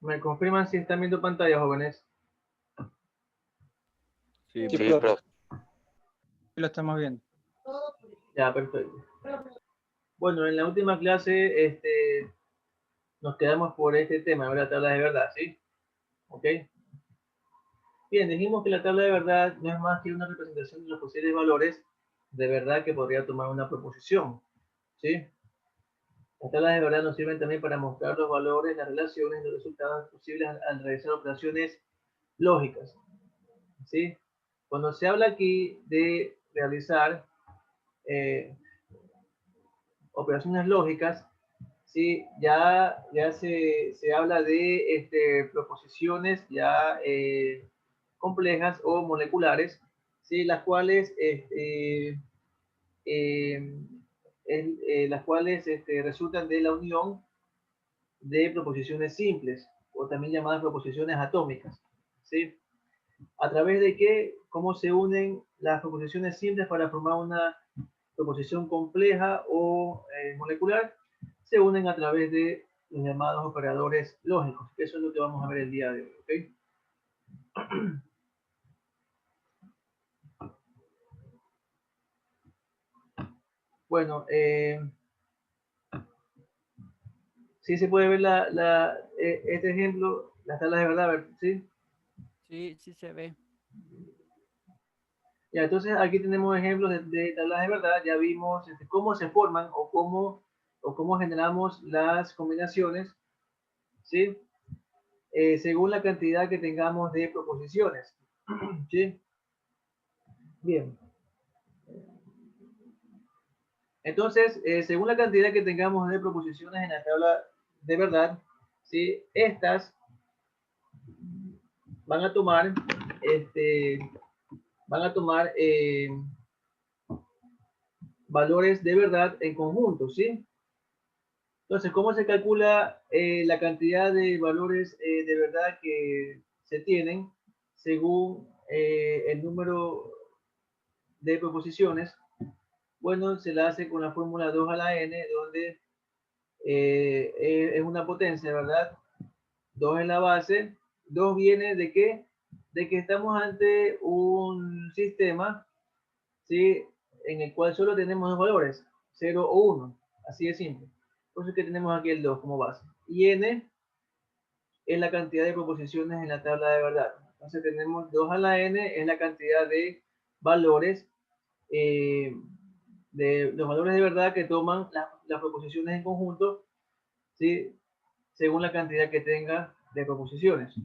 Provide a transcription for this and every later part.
¿Me confirman si están viendo pantalla, jóvenes? Sí, Sí, profe. profe. Sí, lo estamos viendo. Ya, perfecto. Bueno, en la última clase nos quedamos por este tema, la tabla de verdad, ¿sí? ¿Ok? Bien, dijimos que la tabla de verdad no es más que una representación de los posibles valores de verdad que podría tomar una proposición, ¿sí? Las tablas de verdad nos sirven también para mostrar los valores, las relaciones, los resultados posibles al realizar operaciones lógicas, ¿sí? Cuando se habla aquí de realizar eh, operaciones lógicas, ¿sí? Ya se habla de proposiciones ya complejas o moleculares, ¿sí? Las cuales, resultan de la unión de proposiciones simples o también llamadas proposiciones atómicas, ¿sí? ¿A través de qué? ¿Cómo se unen las proposiciones simples para formar una proposición compleja o molecular? Se unen a través de los llamados operadores lógicos. Eso es lo que vamos a ver el día de hoy, ¿ok? Bueno, sí se puede ver este ejemplo, las tablas de verdad, ¿sí? Sí, sí se ve. Ya, entonces aquí tenemos ejemplos de tablas de verdad. Ya vimos cómo se forman o cómo generamos las combinaciones, ¿sí? Según la cantidad que tengamos de proposiciones, ¿sí? Bien. Entonces, según la cantidad que tengamos de proposiciones en la tabla de verdad, ¿sí? Estas van a tomar, este, van a tomar valores de verdad en conjunto, ¿sí? Entonces, ¿cómo se calcula la cantidad de valores de verdad que se tienen según el número de proposiciones? Bueno, se la hace con la fórmula 2 a la n, donde es una potencia, ¿verdad? 2 en la base. 2 viene de qué? De que estamos ante un sistema, ¿sí? En el cual solo tenemos dos valores, 0 o 1. Así de simple. Por eso es que tenemos aquí el 2 como base. Y n es la cantidad de proposiciones en la tabla de verdad. Entonces tenemos 2 a la n, es la cantidad de valores, de los valores de verdad que toman las proposiciones en conjunto, ¿sí? Según la cantidad que tenga de proposiciones.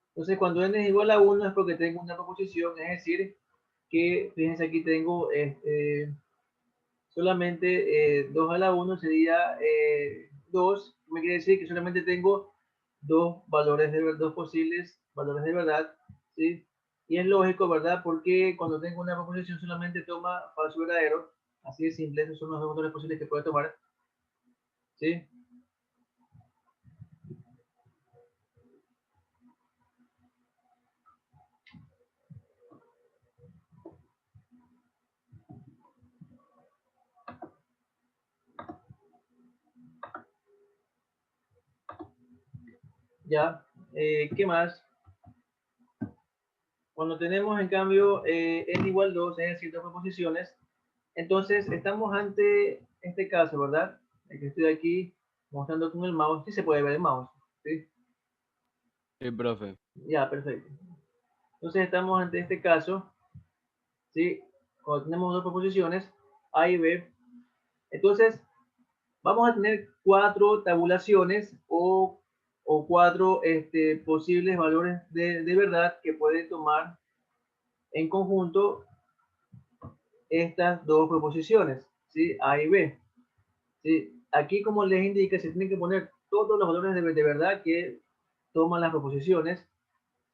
Entonces, cuando n es igual a 1 es porque tengo una proposición, es decir, que, fíjense aquí tengo solamente 2 a la 1 sería 2, me quiere decir que solamente tengo dos posibles valores de verdad, ¿sí? Y es lógico, ¿verdad? Porque cuando tengo una proposición solamente toma falso verdadero, así de simple, esos son los dos valores posibles que puede tomar, ¿sí? ¿Ya? ¿Qué más? Cuando tenemos, en cambio, n igual 2, es decir, dos proposiciones, entonces estamos ante este caso, ¿verdad? El que estoy aquí mostrando con el mouse. Sí se puede ver el mouse, ¿sí? Sí, profe. Ya, perfecto. Entonces estamos ante este caso, ¿sí? Cuando tenemos dos proposiciones, A y B. Entonces, vamos a tener cuatro tabulaciones o cuatro posibles valores de verdad que pueden tomar en conjunto estas dos proposiciones, ¿sí? A y B. ¿Sí? Aquí, como les indica, se tienen que poner todos los valores de verdad que toman las proposiciones,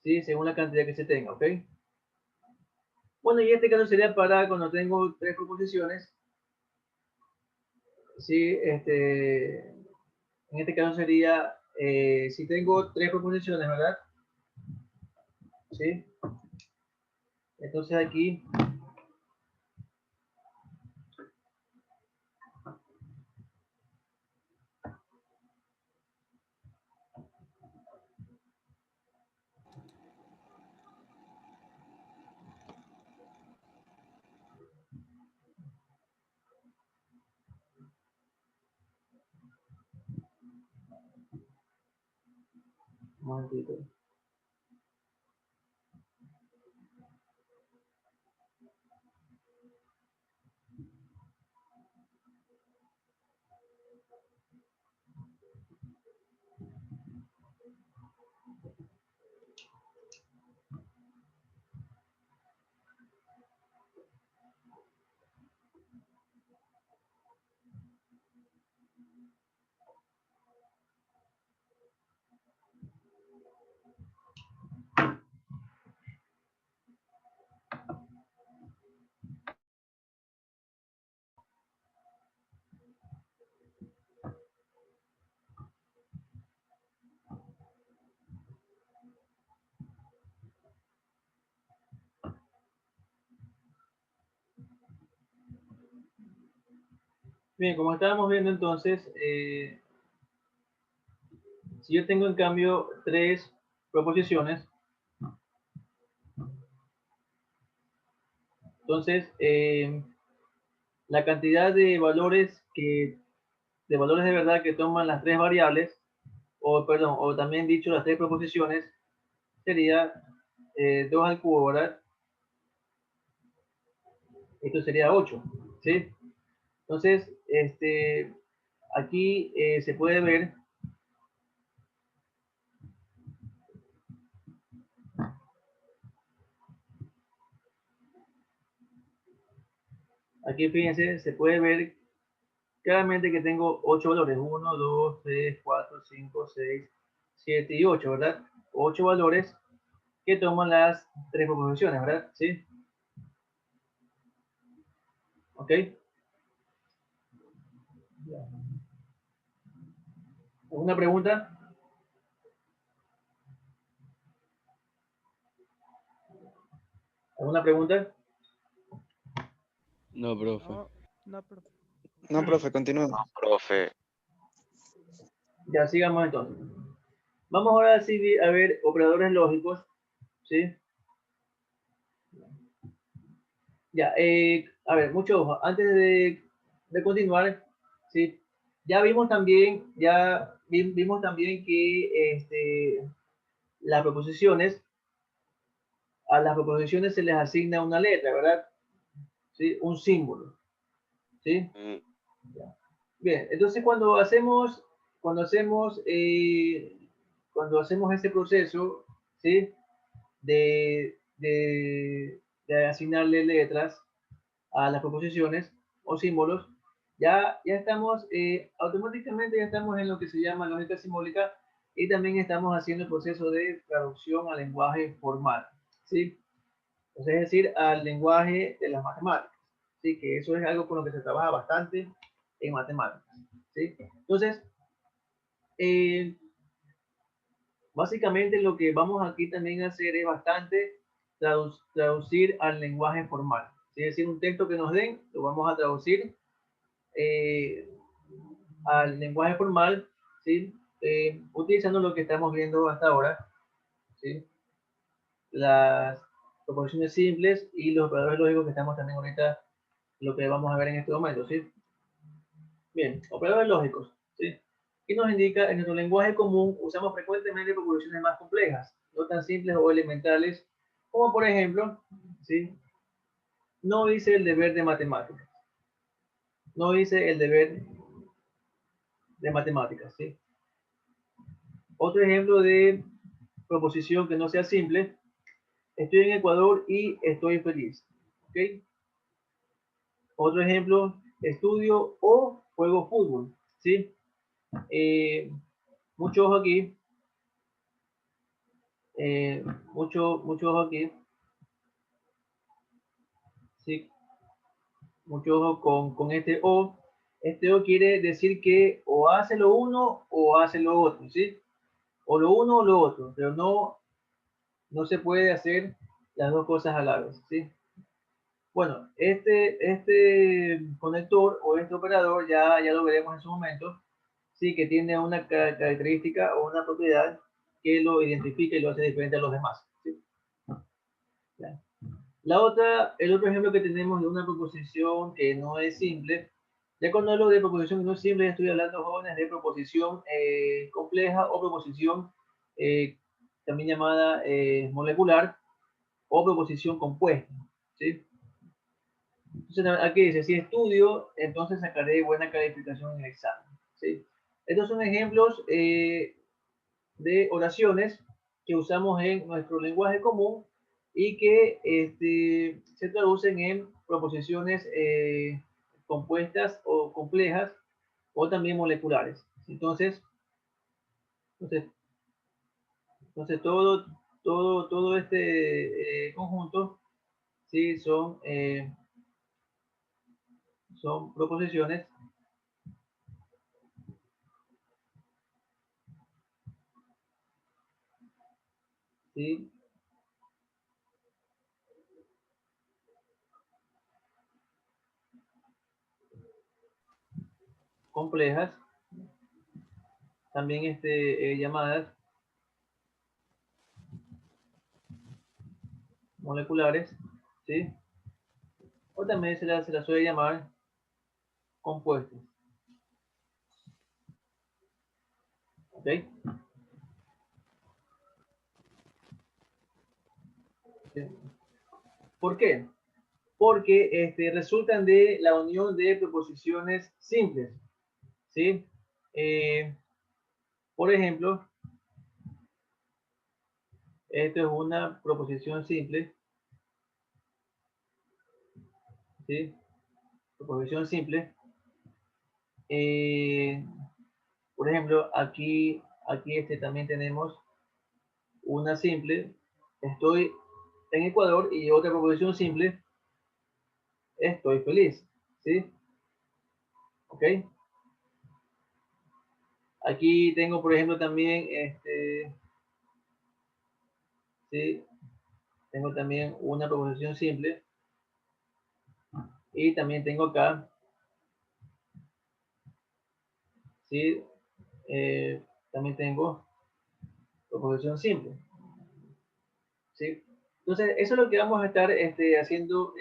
¿sí? Según la cantidad que se tenga, ¿ok? Bueno, y este caso sería para cuando tengo tres proposiciones, ¿sí? En este caso sería, si tengo tres proposiciones, ¿verdad? ¿Sí? Entonces aquí Un momentito. Bien, como estábamos viendo entonces, si yo tengo en cambio tres proposiciones, entonces la cantidad de valores de valores de verdad que toman las tres variables, o perdón, o también dicho las tres proposiciones, sería 2 al cubo, ¿verdad? Esto sería 8, ¿sí? Entonces, aquí se puede ver aquí fíjense, se puede ver claramente que tengo 8 valores, 1, 2, 3, 4, 5, 6, 7 y 8, ¿verdad? 8 valores que toman las tres proposiciones, ¿verdad? ¿Sí? ¿Ok? ¿Alguna pregunta? ¿Alguna pregunta? No, profe. No, no, profe. No, profe, continúa. Profe, Ya, sigamos entonces. Vamos ahora sí a ver operadores lógicos, ¿sí? Ya, a ver, mucho ojo. Antes de continuar, ¿sí? Ya vimos también, vimos también que las proposiciones, a las proposiciones se les asigna una letra, ¿verdad? ¿Sí? Un símbolo, ¿sí? Bien, entonces cuando hacemos, cuando hacemos este proceso, ¿sí? De asignarle letras a las proposiciones o símbolos, ya estamos, automáticamente ya estamos en lo que se llama lógica simbólica y también estamos haciendo el proceso de traducción al lenguaje formal, ¿sí? Entonces, es decir, al lenguaje de las matemáticas, ¿sí? Que eso es algo con lo que se trabaja bastante en matemáticas, ¿sí? Entonces, eh, básicamente lo que vamos aquí también a hacer es bastante traducir al lenguaje formal. Es decir, un texto que nos den, lo vamos a traducir eh, al lenguaje formal, ¿sí? Utilizando lo que estamos viendo hasta ahora, ¿sí? Las proposiciones simples y los operadores lógicos que estamos también ahorita, lo que vamos a ver en este momento, ¿sí? Bien, operadores lógicos, ¿sí? ¿Qué nos indica? En nuestro lenguaje común usamos frecuentemente proposiciones más complejas, no tan simples o elementales, como por ejemplo, ¿sí? No hice el deber de matemáticas. No hice el deber de matemáticas, ¿sí? Otro ejemplo de proposición que no sea simple, estoy en Ecuador y estoy feliz, ¿ok? Otro ejemplo, estudio o juego fútbol, ¿sí? Mucho ojo aquí, mucho ojo aquí, ¿sí? Mucho ojo con este O. Este O quiere decir que o hace lo uno o hace lo otro, ¿sí? O lo uno o lo otro, pero no se puede hacer las dos cosas a la vez, ¿sí? Bueno, este conector o este operador ya lo veremos en su momento, sí, que tiene una característica o una propiedad que lo identifica y lo hace diferente a los demás, ¿sí? Ya. El otro ejemplo que tenemos de una proposición que no es simple, ya cuando hablo de proposición que no es simple, estoy hablando, jóvenes, de proposición compleja o proposición también llamada molecular o proposición compuesta, ¿sí? Entonces, aquí dice, si estudio, entonces sacaré buena calificación en el examen, ¿sí? Estos son ejemplos de oraciones que usamos en nuestro lenguaje común y que se traducen en proposiciones compuestas o complejas o también moleculares. Entonces, entonces todo este conjunto, ¿sí? Son proposiciones, ¿sí? Complejas, también llamadas moleculares, ¿sí? O también se la suele llamar compuestos, ¿ok? ¿Sí? ¿Por qué? Porque resultan de la unión de proposiciones simples, ¿sí? Por ejemplo, esto es una proposición simple, ¿sí? Proposición simple. Por ejemplo, aquí también tenemos una simple. Estoy en Ecuador y otra proposición simple. Estoy feliz, ¿sí? ¿Ok? Aquí tengo, por ejemplo, también, ¿sí? Tengo también una proposición simple y también tengo acá, ¿sí? También tengo proposición simple, ¿sí? Entonces, eso es lo que vamos a estar haciendo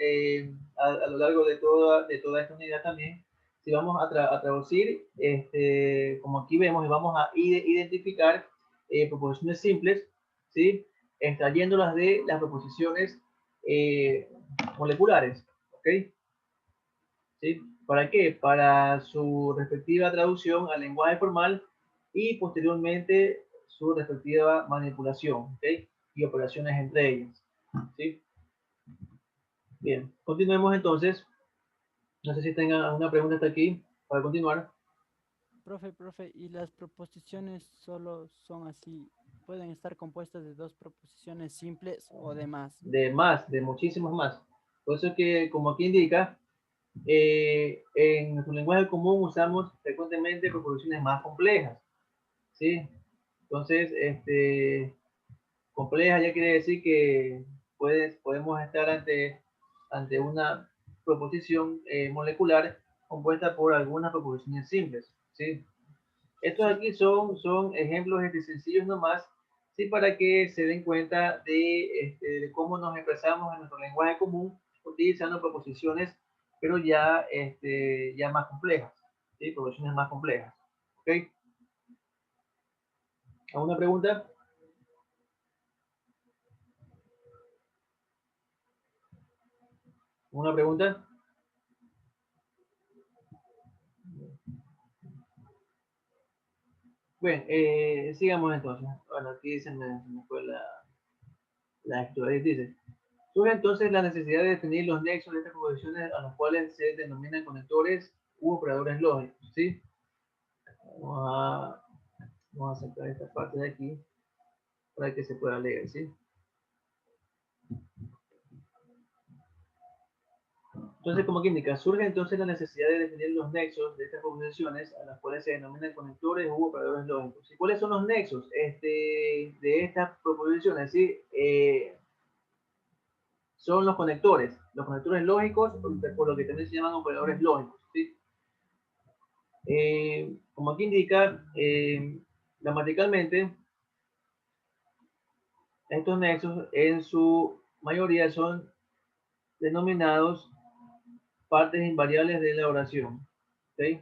a lo largo de toda esta unidad también. Si vamos a traducir, como aquí vemos, y vamos a identificar proposiciones simples, ¿sí? Extrayéndolas de las proposiciones moleculares, ¿ok? ¿Sí? ¿Para qué? Para su respectiva traducción al lenguaje formal y posteriormente su respectiva manipulación, ¿ok? Y operaciones entre ellas, ¿sí? Bien, continuemos entonces. No sé si tengan alguna pregunta hasta aquí para continuar. Profe, ¿y las proposiciones solo son así? ¿Pueden estar compuestas de dos proposiciones simples o de más? De muchísimos más. Por eso es que, como aquí indica, en nuestro lenguaje común usamos frecuentemente proposiciones más complejas, ¿sí? Entonces, compleja ya quiere decir que podemos estar ante una proposición molecular compuesta por algunas proposiciones simples, ¿sí? Estos Sí. aquí son ejemplos sencillos nomás, ¿sí? Para que se den cuenta de cómo nos expresamos en nuestro lenguaje común utilizando proposiciones, pero ya más complejas, ¿sí? Proposiciones más complejas, ¿ok? ¿Alguna pregunta? ¿Una pregunta? Bueno, sigamos entonces. Bueno, aquí se me fue la lectura. Dice, surge entonces la necesidad de definir los nexos de estas proposiciones a los cuales se denominan conectores u operadores lógicos, ¿sí? Vamos a, vamos a sacar esta parte de aquí para que se pueda leer, ¿sí? Entonces, como que indica, surge entonces la necesidad de definir los nexos de estas proposiciones a las cuales se denominan conectores u operadores lógicos. ¿Y cuáles son los nexos de estas proposiciones? ¿Sí? Son los conectores lógicos, por lo que también se llaman operadores lógicos, ¿sí? Como aquí indica, gramaticalmente, estos nexos en su mayoría son denominados partes invariables de la oración, ¿sí?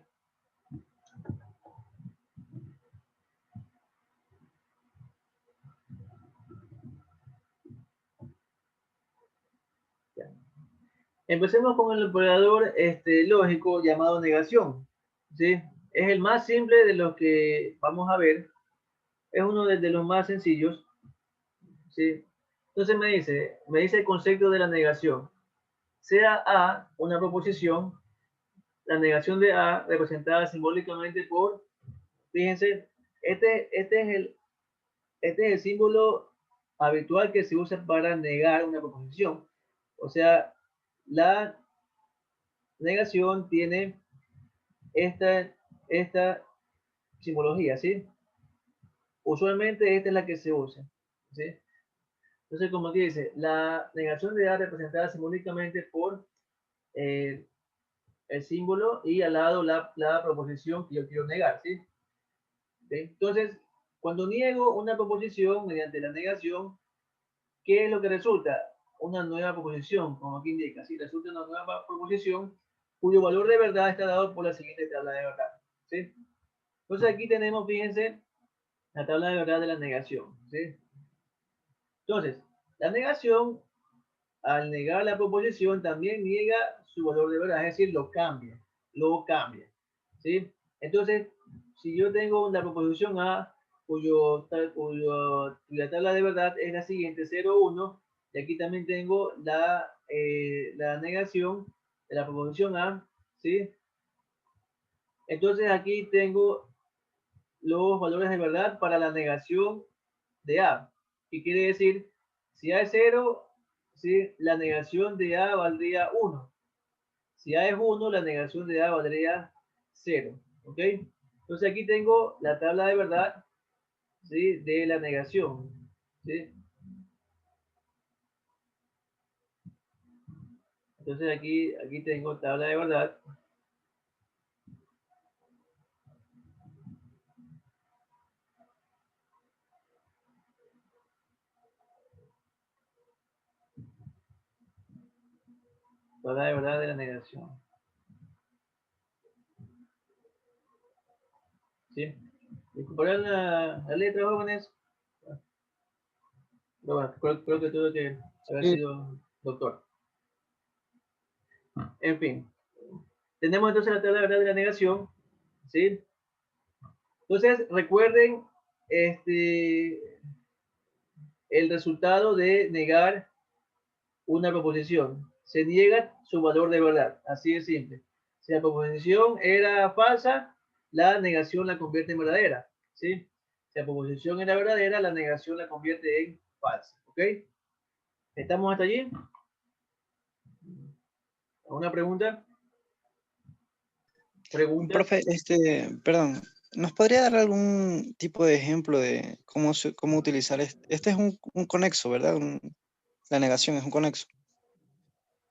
Empecemos con el operador lógico llamado negación, ¿sí? Es el más simple de los que vamos a ver. Es uno de los más sencillos, ¿sí? Entonces me dice el concepto de la negación. Sea A una proposición, la negación de A representada simbólicamente por, fíjense, este es el símbolo habitual que se usa para negar una proposición. O sea, la negación tiene esta simbología, ¿sí? Usualmente esta es la que se usa, ¿sí? Entonces, como aquí dice, la negación de A representada simbólicamente por eh, el símbolo y al lado la proposición que yo quiero negar, ¿sí? ¿Sí? Entonces, cuando niego una proposición mediante la negación, ¿qué es lo que resulta? Una nueva proposición, como aquí indica, ¿sí? Resulta una nueva proposición cuyo valor de verdad está dado por la siguiente tabla de verdad, ¿sí? Entonces aquí tenemos, fíjense, la tabla de verdad de la negación, ¿sí? Entonces, la negación, al negar la proposición, también niega su valor de verdad, es decir, lo cambia, ¿sí? Entonces, si yo tengo la proposición A, cuya tabla de verdad es la siguiente, 0, 1, y aquí también tengo la negación de la proposición A, ¿sí? Entonces aquí tengo los valores de verdad para la negación de A. ¿Qué quiere decir? Si A es 0, ¿sí? La negación de A valdría 1. Si A es 1, la negación de A valdría 0. ¿Ok? Entonces aquí tengo la tabla de verdad, ¿sí? De la negación. ¿Sí? Entonces aquí tengo tabla de verdad. Tabla de verdad de la negación. ¿Sí? Recuperar la letra, jóvenes. Pero bueno, creo que tuve que haber Sí, sido doctor. En fin. Tenemos entonces la tabla de verdad de la negación. ¿Sí? Entonces, recuerden el resultado de negar una proposición. Se niega su valor de verdad. Así de simple. Si la proposición era falsa, la negación la convierte en verdadera. ¿Sí? Si la proposición era verdadera, la negación la convierte en falsa. ¿Ok? ¿Estamos hasta allí? ¿Alguna pregunta? ¿Preguntas? Profe, perdón, ¿nos podría dar algún tipo de ejemplo de cómo utilizar este? Este es un conexo, ¿verdad? La negación es un conexo.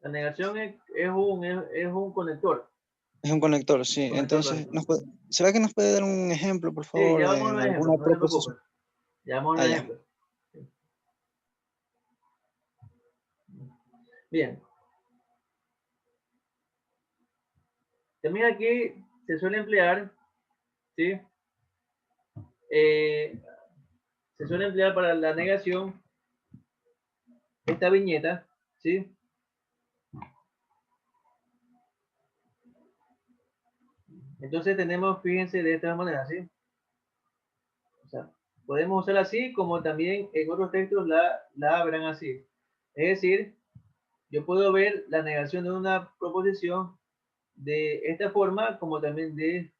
La negación es un conector. Es un conector, sí. Conector Entonces, lógico. ¿será que nos puede dar un ejemplo, por Sí, favor, ya vamos a en un ejemplo, alguna no te preocupes. proposición? Ya vamos a un Ah, ya. ejemplo. Bien. También aquí se suele emplear, ¿sí? Eh, Se suele emplear para la negación esta viñeta, ¿sí? Entonces tenemos, fíjense, de esta manera, ¿sí? O sea, podemos usarla así como también en otros textos la abran así. Es decir, yo puedo ver la negación de una proposición de esta forma como también de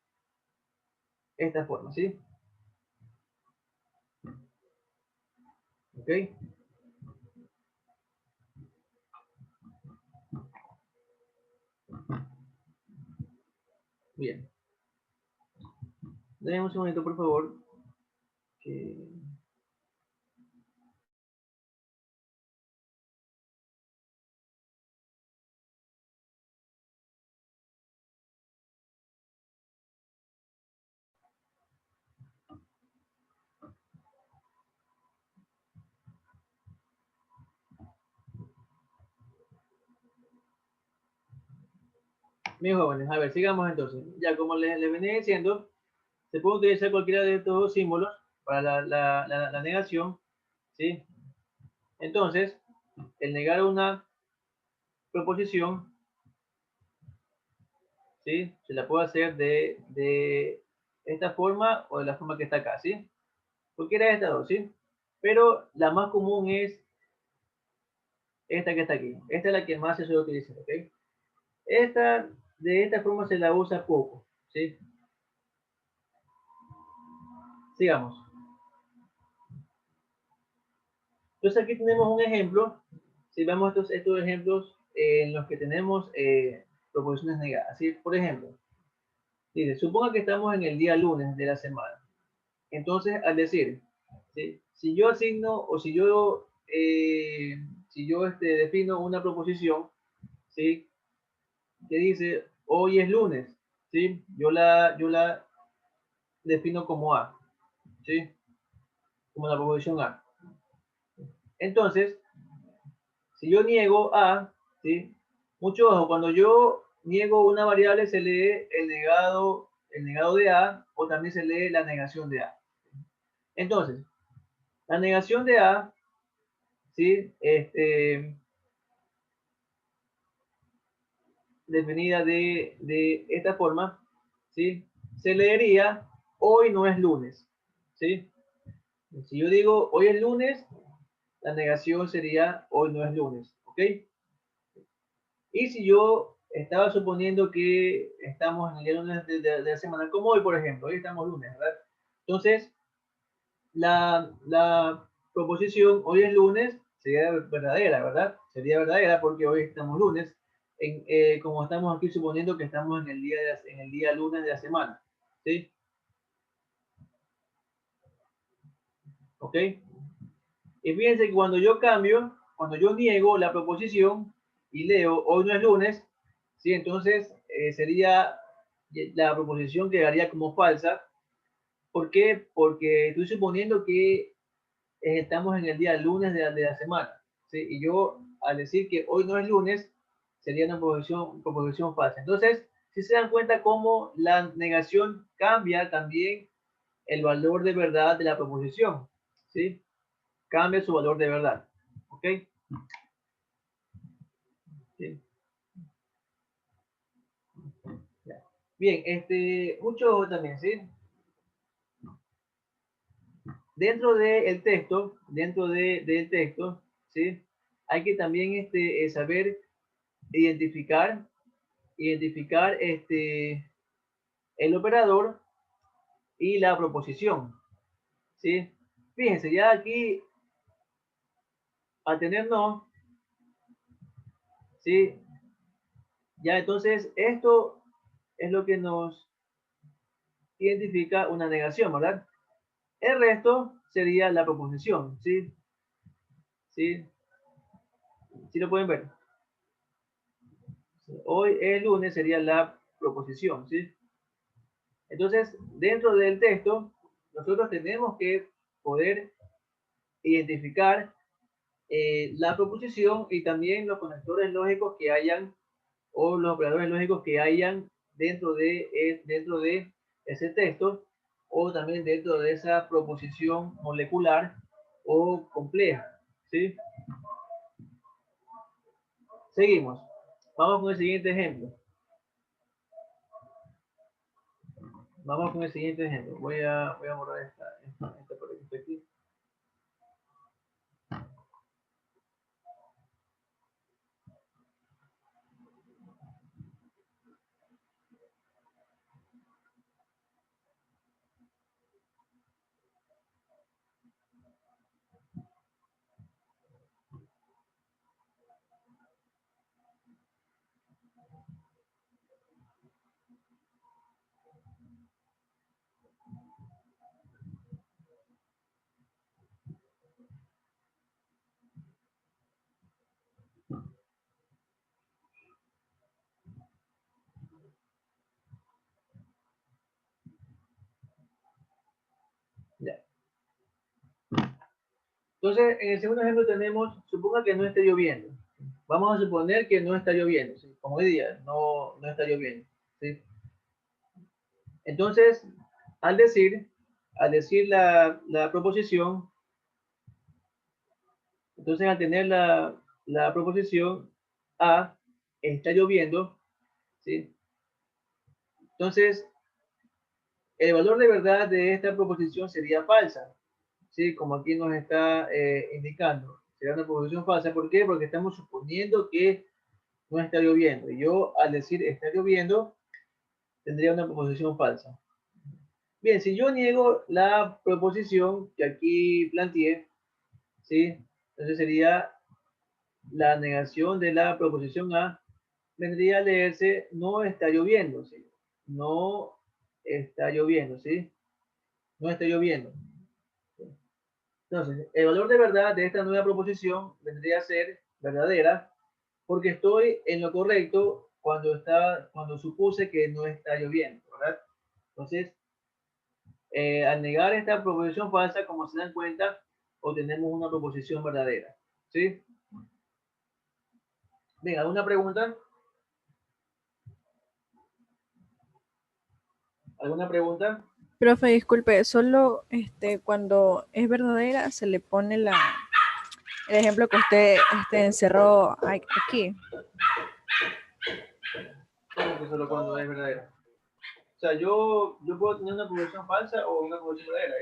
esta forma, ¿sí? ¿Ok? Bien. Denme un segundito, por favor. Que... Mis jóvenes, a ver, sigamos entonces. Ya como les venía diciendo, se puede utilizar cualquiera de estos dos símbolos para la negación, ¿sí? Entonces, el negar una proposición, ¿sí? Se la puede hacer de esta forma o de la forma que está acá, ¿sí? Cualquiera de estas dos, ¿sí? Pero la más común es esta que está aquí. Esta es la que más se suele utilizar, ¿ok? De esta forma se la usa poco, ¿sí? Sigamos. Entonces aquí tenemos un ejemplo. Si vemos estos ejemplos en los que tenemos proposiciones negadas, ¿sí? Por ejemplo, dice, suponga que estamos en el día lunes de la semana. Entonces, al decir, ¿sí? Si yo asigno o si yo defino una proposición, ¿sí? Que dice, hoy es lunes, ¿sí? Yo la defino como A, ¿sí? Como la proposición A. Entonces, si yo niego A, ¿sí? Mucho ojo, cuando yo niego una variable se lee el negado de A o también se lee la negación de A. Entonces, la negación de A, ¿sí? Definida de esta forma, ¿sí? Se leería hoy no es lunes, ¿sí? Si yo digo hoy es lunes, la negación sería hoy no es lunes, ¿ok? Y si yo estaba suponiendo que estamos en el día lunes de la semana, como hoy, por ejemplo, hoy estamos lunes, ¿verdad? Entonces, la proposición hoy es lunes sería verdadera, ¿verdad? Sería verdadera porque hoy estamos lunes, como estamos aquí suponiendo que estamos en el día lunes de la semana, ¿sí? ¿Ok? Y fíjense que cuando yo niego la proposición y leo hoy no es lunes, ¿sí? Entonces sería la proposición quedaría como falsa. ¿Por qué? Porque estoy suponiendo que estamos en el día lunes de la semana, ¿sí? Y yo al decir que hoy no es lunes, sería una proposición falsa. Entonces, si se dan cuenta cómo la negación cambia también el valor de verdad de la proposición, ¿sí? Cambia su valor de verdad, ¿ok? ¿Sí? Bien, mucho también, ¿sí? Dentro del texto, del texto, ¿sí? Hay que también saber identificar el operador y la proposición, ¿sí? Fíjense, ya aquí, al tener no, ¿sí? Ya entonces, esto es lo que nos identifica una negación, ¿verdad? El resto sería la proposición, ¿sí? ¿Sí? ¿Sí lo pueden ver? Hoy es lunes sería la proposición, ¿sí? Entonces, dentro del texto, nosotros tenemos que poder identificar la proposición y también los conectores lógicos que hayan o los operadores lógicos que hayan dentro de ese texto o también dentro de esa proposición molecular o compleja, ¿sí? Seguimos. Vamos con el siguiente ejemplo. Vamos con el siguiente ejemplo. Voy a borrar esta por aquí. Ya. Entonces, en el segundo ejemplo tenemos, suponga que no esté lloviendo. Vamos a suponer que no está lloviendo, ¿sí? Como hoy día, no está lloviendo, ¿sí? Entonces, al decir la proposición, entonces al tener la proposición A, está lloviendo, ¿sí? Entonces, el valor de verdad de esta proposición sería falsa, ¿sí? Como aquí nos está indicando. Será una proposición falsa. ¿Por qué? Porque estamos suponiendo que no está lloviendo. Y yo, al decir está lloviendo, tendría una proposición falsa. Bien, si yo niego la proposición que aquí planteé, ¿sí? Entonces sería la negación de la proposición A, vendría a leerse no está lloviendo, ¿sí? No está lloviendo, ¿sí? No está lloviendo. Entonces, el valor de verdad de esta nueva proposición vendría a ser verdadera porque estoy en lo correcto cuando supuse que no está lloviendo, ¿verdad? Entonces, al negar esta proposición falsa, como se dan cuenta, obtenemos una proposición verdadera, ¿sí? Bien, ¿alguna pregunta? ¿Alguna pregunta? Profe, disculpe, solo cuando es verdadera se le pone el ejemplo que usted encerró aquí. ¿Cómo que solo cuando es verdadera? O sea, yo puedo tener una proposición falsa o una proposición verdadera.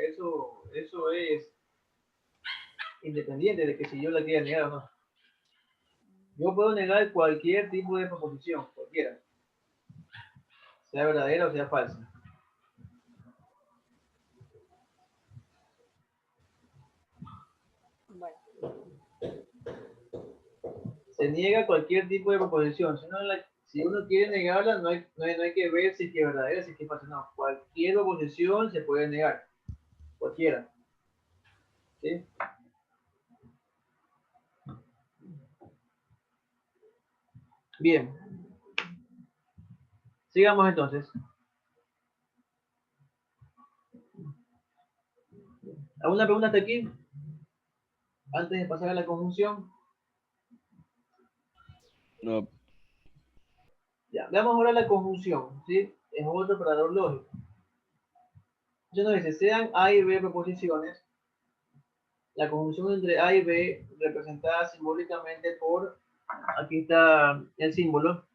Eso es independiente de que si yo la quiera negar o no. Yo puedo negar cualquier tipo de proposición, cualquiera, sea verdadera o sea falsa. Se niega cualquier tipo de proposición. Si uno quiere negarla, no hay que ver si es que es verdadera, si es que es falsa. No, cualquier proposición se puede negar. Cualquiera. ¿Sí? Bien. Sigamos entonces. ¿Alguna pregunta hasta aquí? Antes de pasar a la conjunción. No, Ya, veamos ahora la conjunción, ¿sí? Es otro operador lógico. Yo nos dice, sean A y B proposiciones, la conjunción entre A y B representada simbólicamente por, aquí está el símbolo.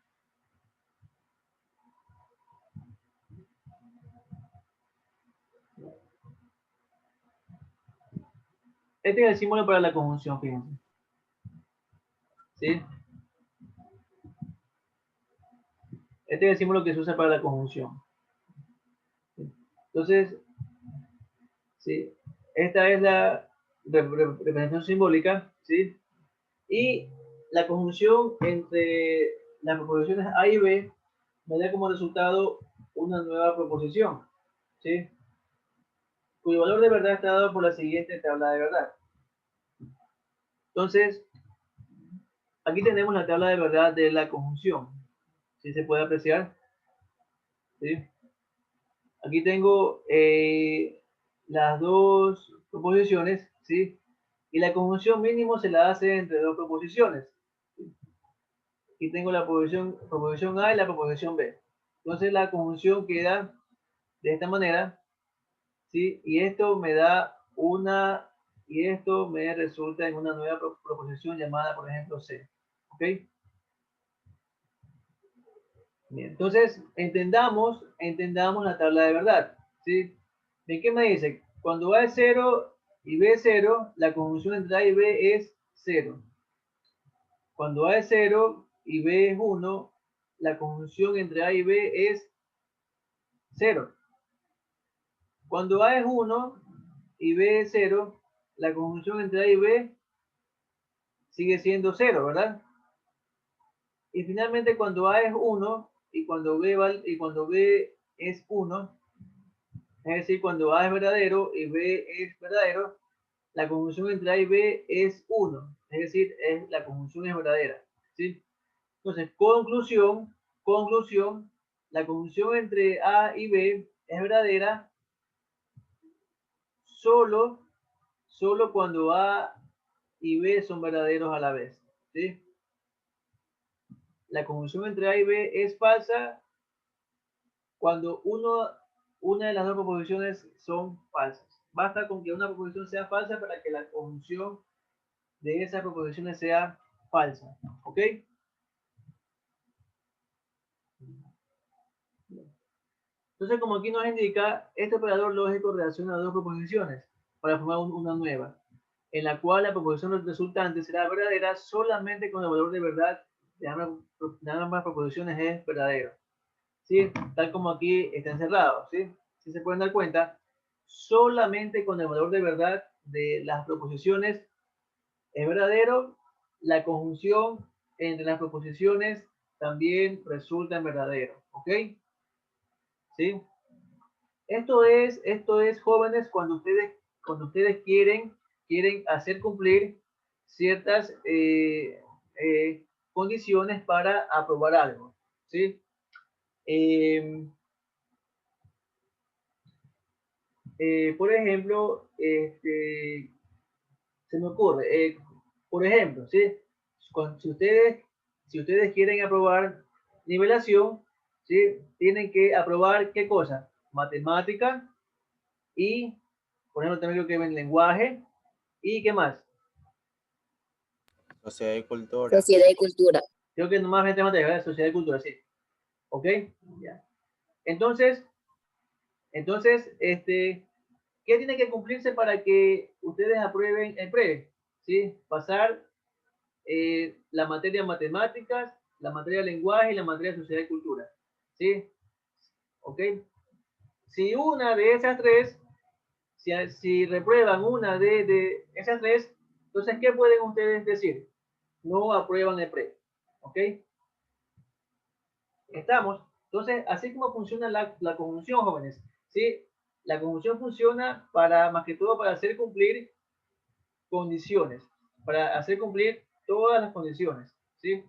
Este es el símbolo para la conjunción, fíjense. ¿Sí? Este es el símbolo que se usa para la conjunción. Entonces, ¿sí? Esta es la representación simbólica, ¿sí? Y la conjunción entre las proposiciones A y B me da como resultado una nueva proposición, ¿sí? Cuyo valor de verdad está dado por la siguiente tabla de verdad. Entonces, aquí tenemos la tabla de verdad de la conjunción. ¿Sí se puede apreciar? ¿Sí? Aquí tengo las dos proposiciones, ¿sí? Y la conjunción mínimo se la hace entre dos proposiciones. Aquí tengo la proposición A y la proposición B. Entonces la conjunción queda de esta manera, ¿sí? Y esto me da y esto me resulta en una nueva proposición llamada, por ejemplo, C. ¿Ok? Bien, entonces, entendamos la tabla de verdad, ¿sí? ¿De qué me dice? Cuando A es 0 y B es 0, la conjunción entre A y B es 0. Cuando A es 0 y B es 1, la conjunción entre A y B es 0. Cuando A es 1 y B es 0, la conjunción entre A y B sigue siendo 0, ¿verdad? Y finalmente cuando A es 1 y cuando B es 1, es decir, cuando A es verdadero y B es verdadero, la conjunción entre A y B es 1, es decir, la conjunción es verdadera, ¿sí? Entonces, conclusión, la conjunción entre A y B es verdadera solo cuando A y B son verdaderos a la vez, ¿sí? La conjunción entre A y B es falsa cuando una de las dos proposiciones son falsas. Basta con que una proposición sea falsa para que la conjunción de esas proposiciones sea falsa. ¿Ok? Entonces, como aquí nos indica, este operador lógico relaciona dos proposiciones para formar una nueva, en la cual la proposición resultante será verdadera solamente cuando el valor de verdad de ambas proposiciones es verdadero. ¿Sí? Tal como aquí está encerrado. ¿Sí? Si se pueden dar cuenta, solamente cuando el valor de verdad de las proposiciones es verdadero, la conjunción entre las proposiciones también resulta en verdadero. ¿Ok? ¿Sí? Esto es, jóvenes, cuando ustedes quieren hacer cumplir ciertas condiciones para aprobar algo. ¿Sí? Por ejemplo, se me ocurre, por ejemplo, ¿sí? Si ustedes quieren aprobar nivelación, ¿sí? Tienen que aprobar ¿qué cosa? Matemática y, por ejemplo, también lo que ven lenguaje y ¿qué más? Sociedad y cultura. Sociedad y cultura. Creo que nomás matemática, ¿verdad? Sociedad y cultura, sí. ¿Ok? Ya. Entonces, ¿qué tiene que cumplirse para que ustedes aprueben el PRE? ¿Sí? Pasar la materia matemáticas, la materia lenguaje y la materia sociedad y cultura. ¿Sí? ¿Ok? Si una de esas tres, si reprueban una de esas tres, entonces, ¿qué pueden ustedes decir? No aprueban el PRE. ¿Ok? Estamos. Entonces, así como funciona la conjunción, jóvenes. ¿Sí? La conjunción funciona para, más que todo, para hacer cumplir condiciones, para hacer cumplir todas las condiciones. ¿Sí?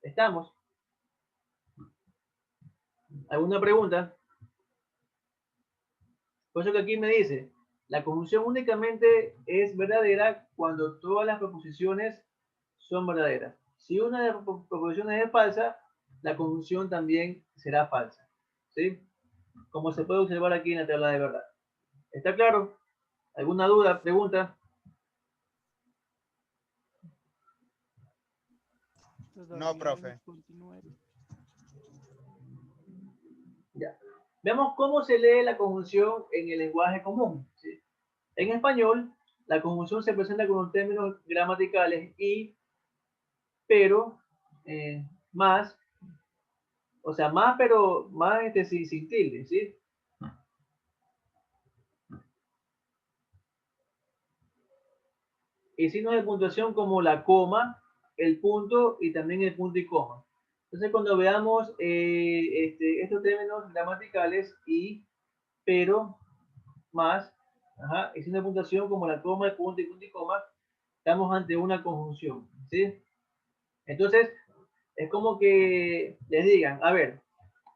Estamos. ¿Alguna pregunta? Por eso que aquí me dice, la conjunción únicamente es verdadera cuando todas las proposiciones son verdaderas. Si una de las proposiciones es falsa, la conjunción también será falsa. ¿Sí? Como se puede observar aquí en la tabla de verdad. ¿Está claro? ¿Alguna duda, pregunta? No, profe. Ya. Veamos cómo se lee la conjunción en el lenguaje común. ¿Sí? En español, la conjunción se presenta con los términos gramaticales y, pero, más, o sea, más, pero más sin tilde, ¿sí? Y signos de puntuación como la coma, el punto y también el punto y coma. Entonces, cuando veamos estos términos gramaticales y, pero, más, ajá, y signo de puntuación como la coma, el punto y coma, estamos ante una conjunción, ¿sí? Entonces, es como que les digan, a ver,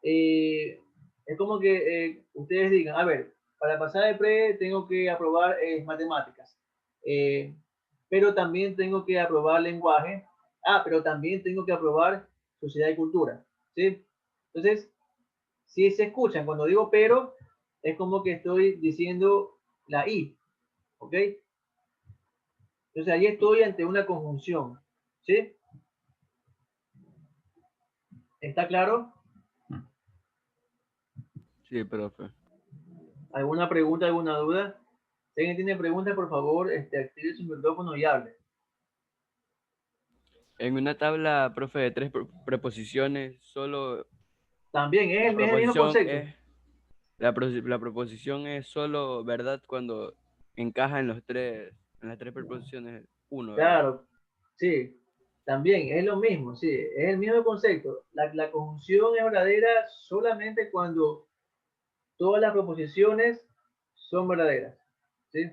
es como que ustedes digan, a ver, para pasar el PRE tengo que aprobar matemáticas, pero también tengo que aprobar lenguaje, pero también tengo que aprobar sociedad y cultura, ¿sí? Entonces, si se escuchan, cuando digo pero, es como que estoy diciendo la I, ¿ok? Entonces, ahí estoy ante una conjunción, ¿sí? ¿Está claro? Sí, profe. ¿Alguna pregunta, alguna duda? Si alguien tiene preguntas, por favor, active su micrófono y hable. En una tabla, profe, de tres preposiciones, solo También es la el mismo proposición concepto. es la proposición es solo verdad cuando encaja en las tres preposiciones uno, ¿verdad? Claro, sí. También es lo mismo, sí. Es el mismo concepto. La conjunción es verdadera solamente cuando todas las proposiciones son verdaderas. ¿Sí?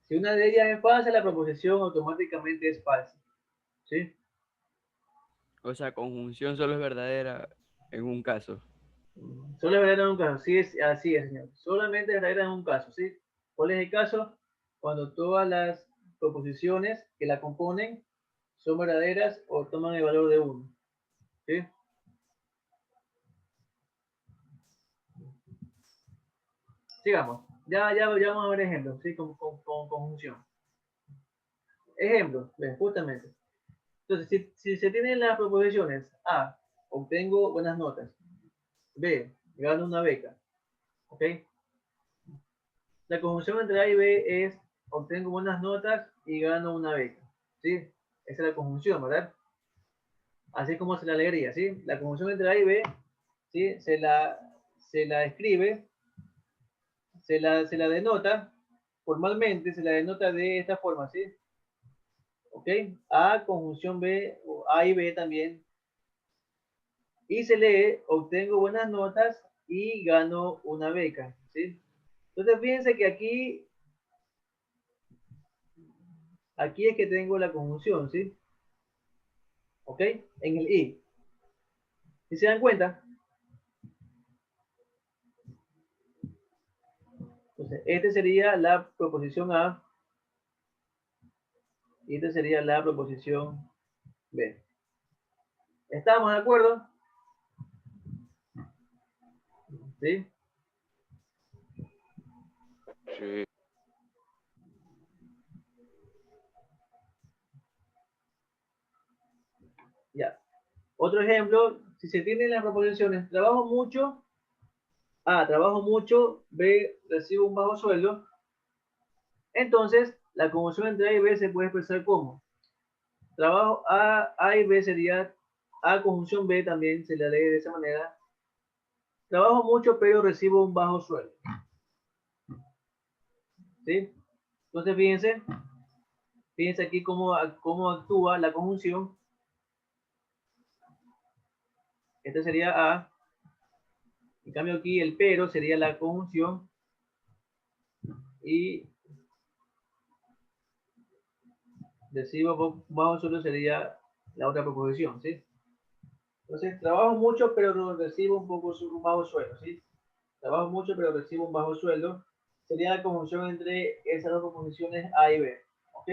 Si una de ellas es falsa, la proposición automáticamente es falsa. ¿Sí? O sea, conjunción solo es verdadera en un caso. Solo es verdadera en un caso. Sí, así es, señor. Solamente es verdadera en un caso. ¿Sí? ¿Cuál es el caso? Cuando todas las proposiciones que la componen son verdaderas o toman el valor de 1. ¿Sí? Sigamos. Ya vamos a ver ejemplos, ¿sí? Con conjunción. Ejemplo, justamente. Entonces, si se tienen las proposiciones A, obtengo buenas notas. B, gano una beca. ¿Ok? La conjunción entre A y B es obtengo buenas notas y gano una beca. ¿Sí? Esa es la conjunción, ¿verdad? Así como se la leería, ¿sí? La conjunción entre A y B, ¿sí? Se la escribe, se la denota, formalmente se la denota de esta forma, ¿sí? ¿Ok? A conjunción B, o A y B también. Y se lee, obtengo buenas notas y gano una beca, ¿sí? Entonces fíjense que aquí es que tengo la conjunción, ¿sí? ¿Ok? En el I. ¿Sí se dan cuenta? Entonces, esta sería la proposición A y esta sería la proposición B. ¿Estamos de acuerdo? ¿Sí? Sí. Ya. Otro ejemplo, si se tienen las proposiciones, trabajo mucho, A, trabajo mucho, B, recibo un bajo sueldo, entonces la conjunción entre A y B se puede expresar como trabajo A y B sería A conjunción B también se le lee de esa manera. Trabajo mucho, pero recibo un bajo sueldo. ¿Sí? Entonces, fíjense aquí cómo actúa la conjunción. Este sería A. En cambio aquí el pero sería la conjunción. Y recibo bajo sueldo sería la otra proposición, ¿sí? Entonces, trabajo mucho, pero recibo un bajo sueldo, ¿sí? Trabajo mucho, pero recibo un bajo sueldo. Sería la conjunción entre esas dos proposiciones A y B. ¿Ok?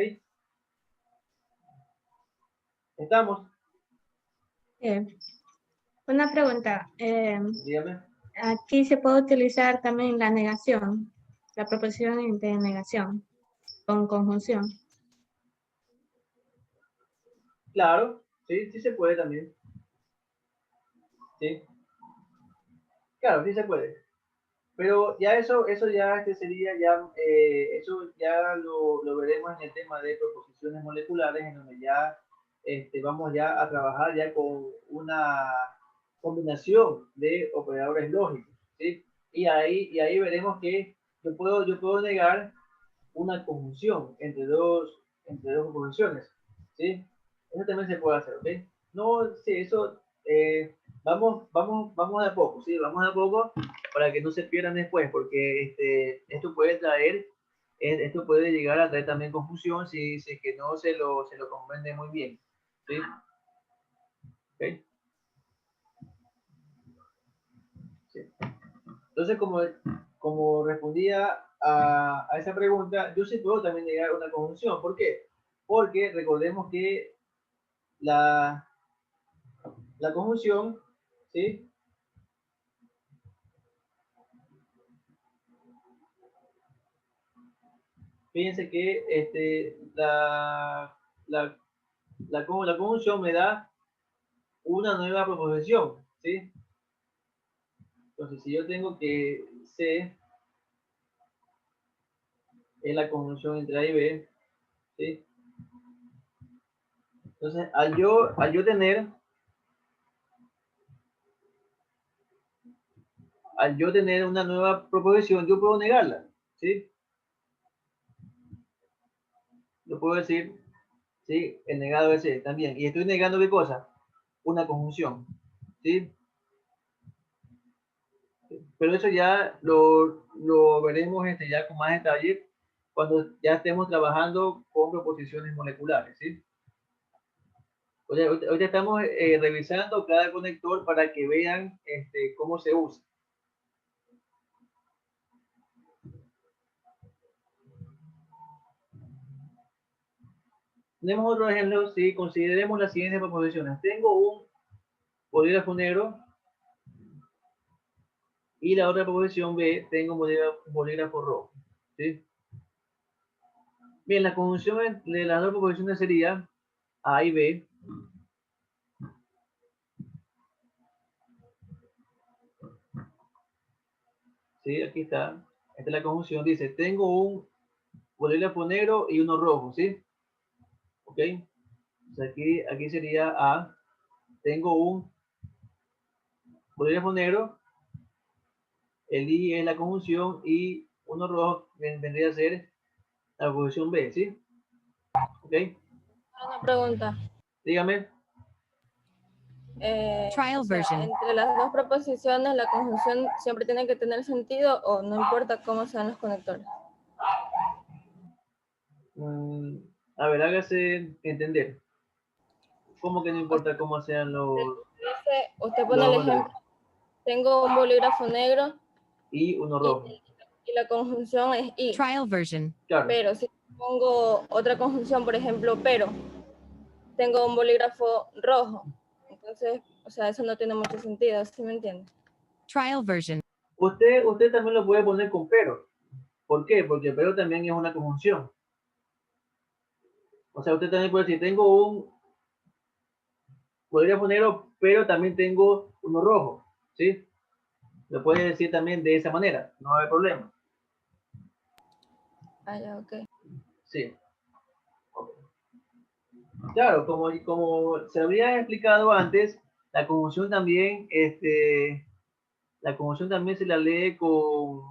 ¿Estamos? Una pregunta. Dígame. Aquí se puede utilizar también la negación, la proposición de negación con conjunción. Claro, sí, sí se puede también. Sí. Claro, sí se puede. Pero ya eso ya sería ya, eso ya lo veremos en el tema de proposiciones moleculares, en donde ya vamos ya a trabajar ya con una combinación de operadores lógicos, ¿sí? Y ahí veremos que yo puedo negar una conjunción entre dos proposiciones, ¿sí? Eso también se puede hacer, ¿ok? No, sí, eso, vamos de a poco, ¿sí? Vamos de a poco para que no se pierdan después, porque esto puede llegar a traer también confusión si es que no se lo comprende muy bien, ¿sí? ¿Ok? Sí. Entonces, como respondía a esa pregunta, yo sí puedo también llegar a una conjunción. ¿Por qué? Porque recordemos que la conjunción, ¿sí? Fíjense que la conjunción me da una nueva proposición, ¿sí? Entonces, si yo tengo que C es la conjunción entre A y B, ¿sí? Entonces, al yo tener una nueva proposición, yo puedo negarla, ¿sí? Yo puedo decir, ¿sí? El negado es C también. Y estoy negando qué cosa? Una conjunción, ¿sí? Pero eso ya lo veremos ya con más detalle cuando ya estemos trabajando con proposiciones moleculares, ¿sí? Hoy estamos revisando cada conector para que vean cómo se usa. Tenemos otro ejemplo, si consideremos las siguientes proposiciones. Tengo un bolígrafo negro y la otra proposición B, tengo un bolígrafo rojo, ¿sí? Bien, la conjunción de las dos proposiciones sería A y B. ¿sí? Aquí está. Esta es la conjunción. Dice, tengo un bolígrafo negro y uno rojo, ¿sí? ¿Ok? Entonces aquí sería A. Tengo un bolígrafo negro, el I es la conjunción y uno rojo vendría a ser la conjunción B, ¿sí? ¿Ok? Una pregunta. Dígame. O sea, entre las dos proposiciones, la conjunción siempre tiene que tener sentido o no importa cómo sean los conectores. A ver, hágase entender. ¿Cómo que no importa cómo sean los... Usted pone el ejemplo, tengo un bolígrafo negro y uno rojo. Y la conjunción es y. Trial version. Claro. Pero si pongo otra conjunción, por ejemplo, pero, tengo un bolígrafo rojo. Entonces, o sea, eso no tiene mucho sentido, ¿sí me entiende? Trial version. Usted también lo puede poner con pero. ¿Por qué? Porque pero también es una conjunción. O sea, usted también puede decir, tengo un bolígrafo negro, pero también tengo uno rojo. ¿Sí? Lo puede decir también de esa manera. No hay problema. Ah, ya, ok. Sí. Claro, como se había explicado antes, la conjunción también, la conjunción también se la lee con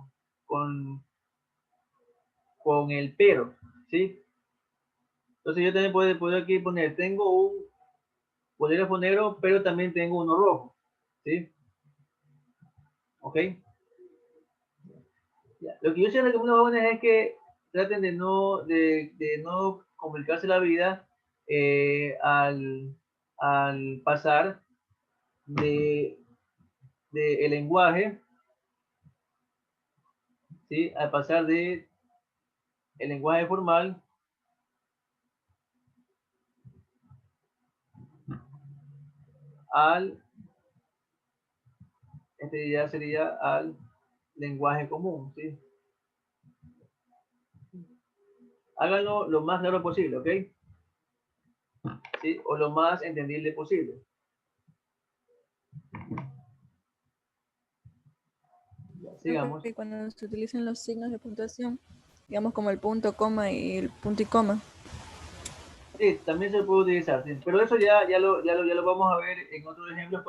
el pero, ¿sí? Entonces yo también puedo aquí poner, tengo un bolígrafo negro, pero también tengo uno rojo, ¿sí? ¿Ok? Ya. Lo que yo siempre recomiendo a los jóvenes es que traten de no complicarse la vida al pasar de el lenguaje, ¿sí? Al pasar de el lenguaje formal al, ya sería al lenguaje común, ¿sí? Háganlo lo más claro posible, ¿ok? ¿Sí? O lo más entendible posible. Sigamos. Que cuando se utilicen los signos de puntuación, digamos como el punto, coma y el punto y coma. Sí, también se puede utilizar, sí. Pero eso ya lo vamos a ver en otros ejemplos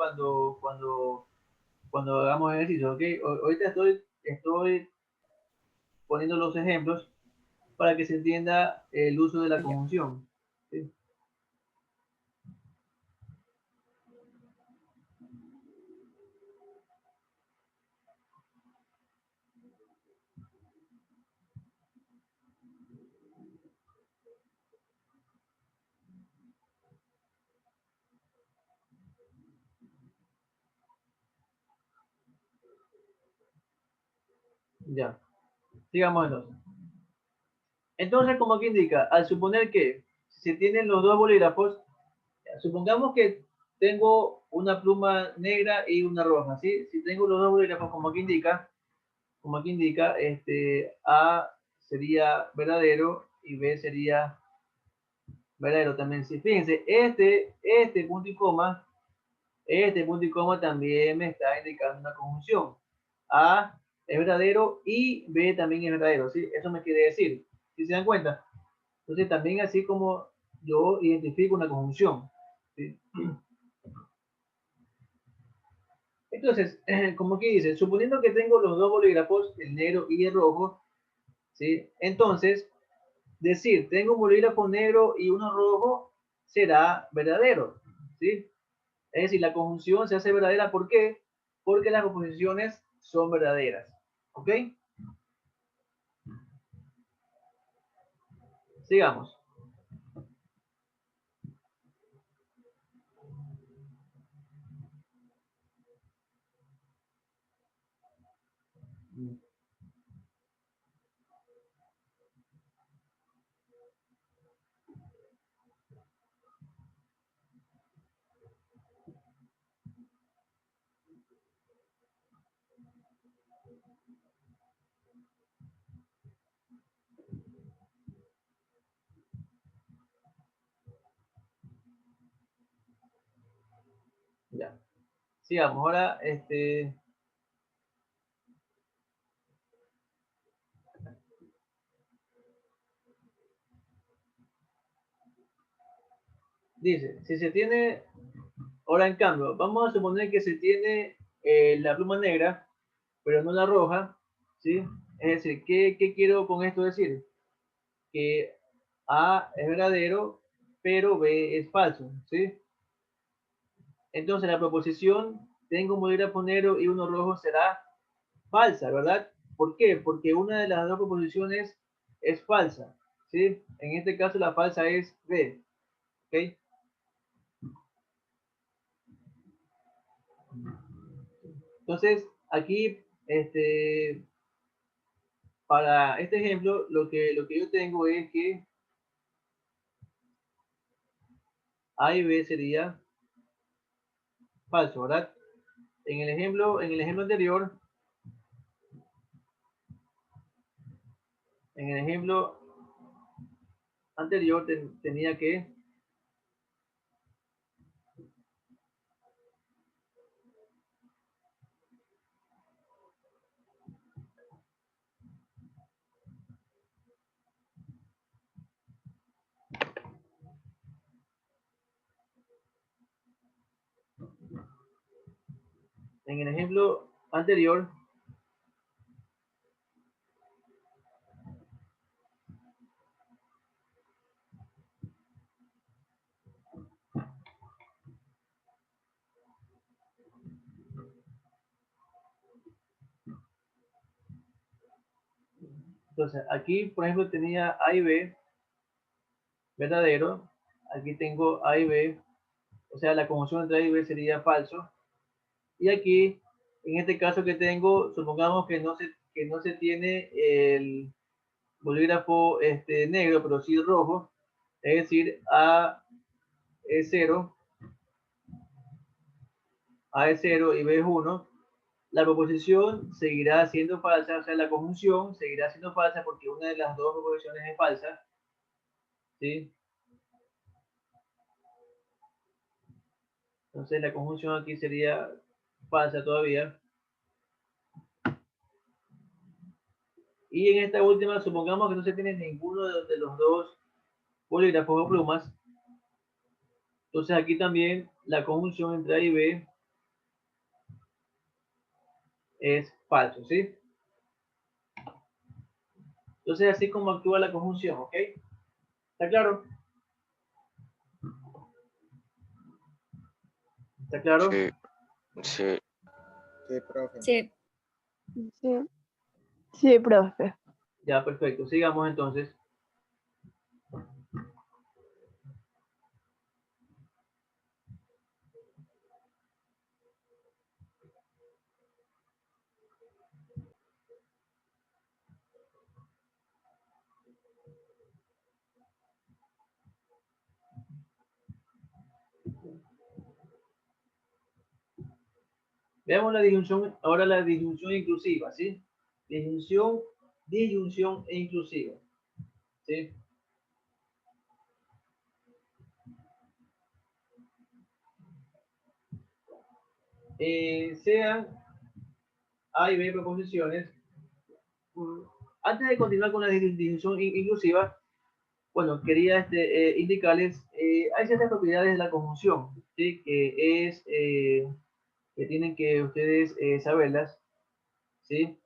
cuando hagamos ejercicio, ¿ok? Ahorita estoy poniendo los ejemplos para que se entienda el uso de la conjunción. ¿Sí? Ya. Sigamos entonces. Entonces, como aquí indica, al suponer que si tienen los dos bolígrafos, supongamos que tengo una pluma negra y una roja, ¿sí? Si tengo los dos bolígrafos, como aquí indica, A sería verdadero y B sería verdadero también. Sí, fíjense, este punto y coma también me está indicando una conjunción. A es verdadero y B también es verdadero, ¿sí? Eso me quiere decir, ¿sí se dan cuenta? Entonces también así como yo identifico una conjunción, ¿sí? Entonces, como aquí dice, suponiendo que tengo los dos bolígrafos, el negro y el rojo, ¿sí? Entonces, decir, tengo un bolígrafo negro y uno rojo, será verdadero, ¿sí? Es decir, la conjunción se hace verdadera, ¿por qué? Porque las oposiciones son verdaderas, ¿ok? Sigamos. Ya. Sigamos. Ahora, Dice, si se tiene, ahora en cambio, vamos a suponer que se tiene la pluma negra, pero no la roja, ¿sí? Es decir, ¿qué quiero con esto decir? Que A es verdadero, pero B es falso, ¿sí? Entonces la proposición, tengo un bolígrafo negro y uno rojo, será falsa, ¿verdad? ¿Por qué? Porque una de las dos proposiciones es falsa, ¿sí? En este caso la falsa es B, ¿ok? Entonces, aquí, para este ejemplo, lo que yo tengo es que A y B sería falso, ¿verdad? En el ejemplo anterior tenía que en el ejemplo anterior entonces aquí, por ejemplo, tenía A y B verdadero, aquí tengo A y B, o sea, la conjunción entre A y B sería falso, y aquí, en este caso que tengo, supongamos que no se tiene el bolígrafo negro, pero sí rojo, es decir, A es 0, A es 0 y B es 1, la proposición seguirá siendo falsa, o sea, la conjunción seguirá siendo falsa porque una de las dos proposiciones es falsa, ¿sí? Entonces la conjunción aquí sería falsa todavía. Y en esta última, supongamos que no se tiene ninguno de los dos bolígrafos o plumas. Entonces aquí también la conjunción entre A y B es falso, ¿sí? Entonces así como actúa la conjunción, ¿ok? ¿Está claro? ¿Está claro? Sí, sí. Sí, profe. Sí. Sí, sí, profe. Ya, perfecto. Sigamos entonces. Veamos la disyunción, ahora la disyunción inclusiva, ¿sí? Disyunción e inclusiva, ¿sí? Sean A y B proposiciones. Antes de continuar con la disyunción inclusiva, bueno, quería indicarles, hay ciertas propiedades de la conjunción, ¿sí? Que tienen que ustedes saberlas, ¿sí?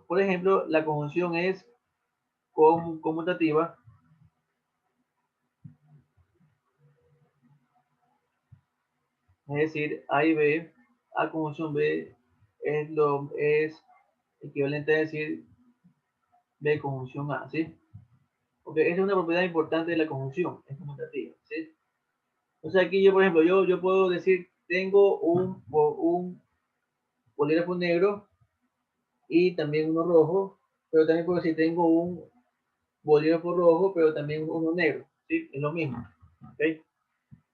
Por ejemplo, la conjunción es conmutativa, es decir, A y B, A conjunción B es equivalente a decir B conjunción A, ¿sí? Porque esa es una propiedad importante de la conjunción, es conmutativa, ¿sí? Entonces aquí yo, por ejemplo, yo puedo decir, tengo un bolígrafo negro y también uno rojo, pero también puedo decir, tengo un bolígrafo rojo, pero también uno negro, ¿sí? Es lo mismo, ¿ok?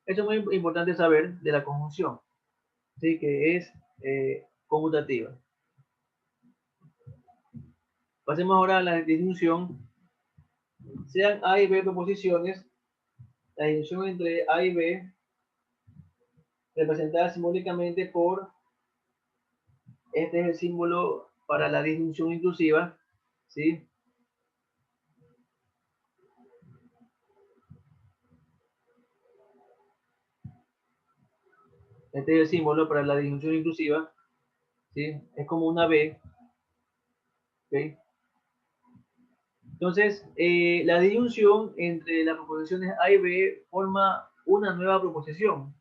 Eso es muy importante saber de la conjunción, ¿sí? Que es conmutativa. Pasemos ahora a la disyunción. Sean A y B proposiciones, la disyunción entre A y B, representada simbólicamente por, este es el símbolo para la disyunción inclusiva, ¿sí? Este es el símbolo para la disyunción inclusiva, ¿sí? Es como una B, ¿ok? Entonces, la disyunción entre las proposiciones A y B forma una nueva proposición,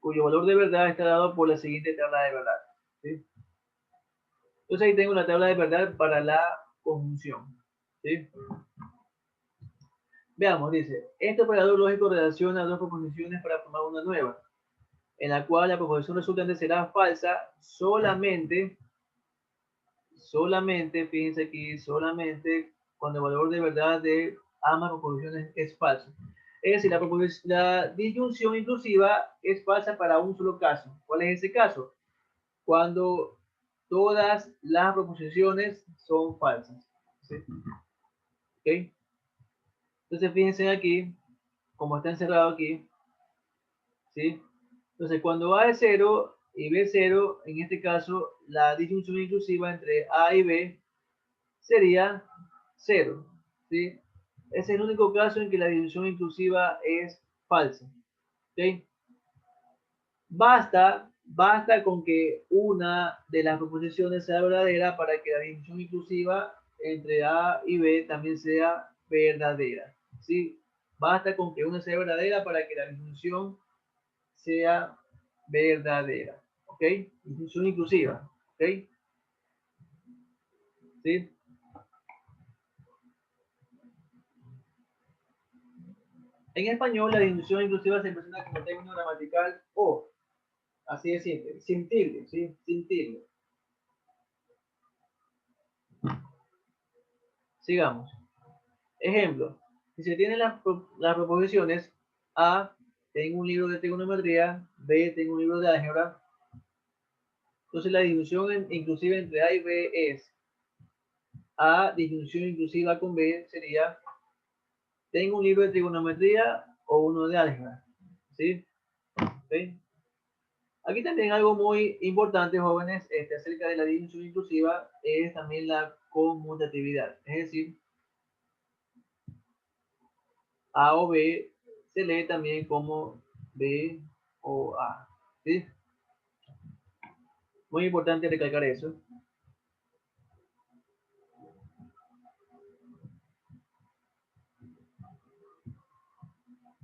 cuyo valor de verdad está dado por la siguiente tabla de verdad, ¿sí? Entonces ahí tengo la tabla de verdad para la conjunción, ¿sí? Veamos, dice, este operador lógico relaciona dos proposiciones para formar una nueva, en la cual la proposición resultante será falsa solamente, fíjense aquí, solamente cuando el valor de verdad de ambas proposiciones es falso. Es decir, la disyunción inclusiva es falsa para un solo caso. ¿Cuál es ese caso? Cuando todas las proposiciones son falsas, ¿sí? ¿Ok? Entonces fíjense aquí, como está encerrado aquí, ¿sí? Entonces cuando A es 0 y B es 0, en este caso la disyunción inclusiva entre A y B sería 0, ¿sí? Ese es el único caso en que la disyunción inclusiva es falsa, ¿ok? Basta con que una de las proposiciones sea verdadera para que la disyunción inclusiva entre A y B también sea verdadera, ¿sí? Basta con que una sea verdadera para que la disyunción sea verdadera, ¿ok? Disyunción inclusiva, ¿ok? ¿Sí? En español, la disyunción inclusiva se presenta como término gramatical o, así de simple, sin tilde, ¿sí? Sin tilde. Sigamos. Ejemplo, si se tienen las proposiciones A, tengo un libro de trigonometría, B, tengo un libro de álgebra, entonces la disyunción inclusiva entre A y B es A, disyunción inclusiva con B sería tengo un libro de trigonometría o uno de álgebra, ¿sí? ¿Sí? Aquí también algo muy importante, jóvenes, acerca de la disyunción inclusiva es también la conmutatividad, es decir, A o B se lee también como B o A, ¿sí? Muy importante recalcar eso.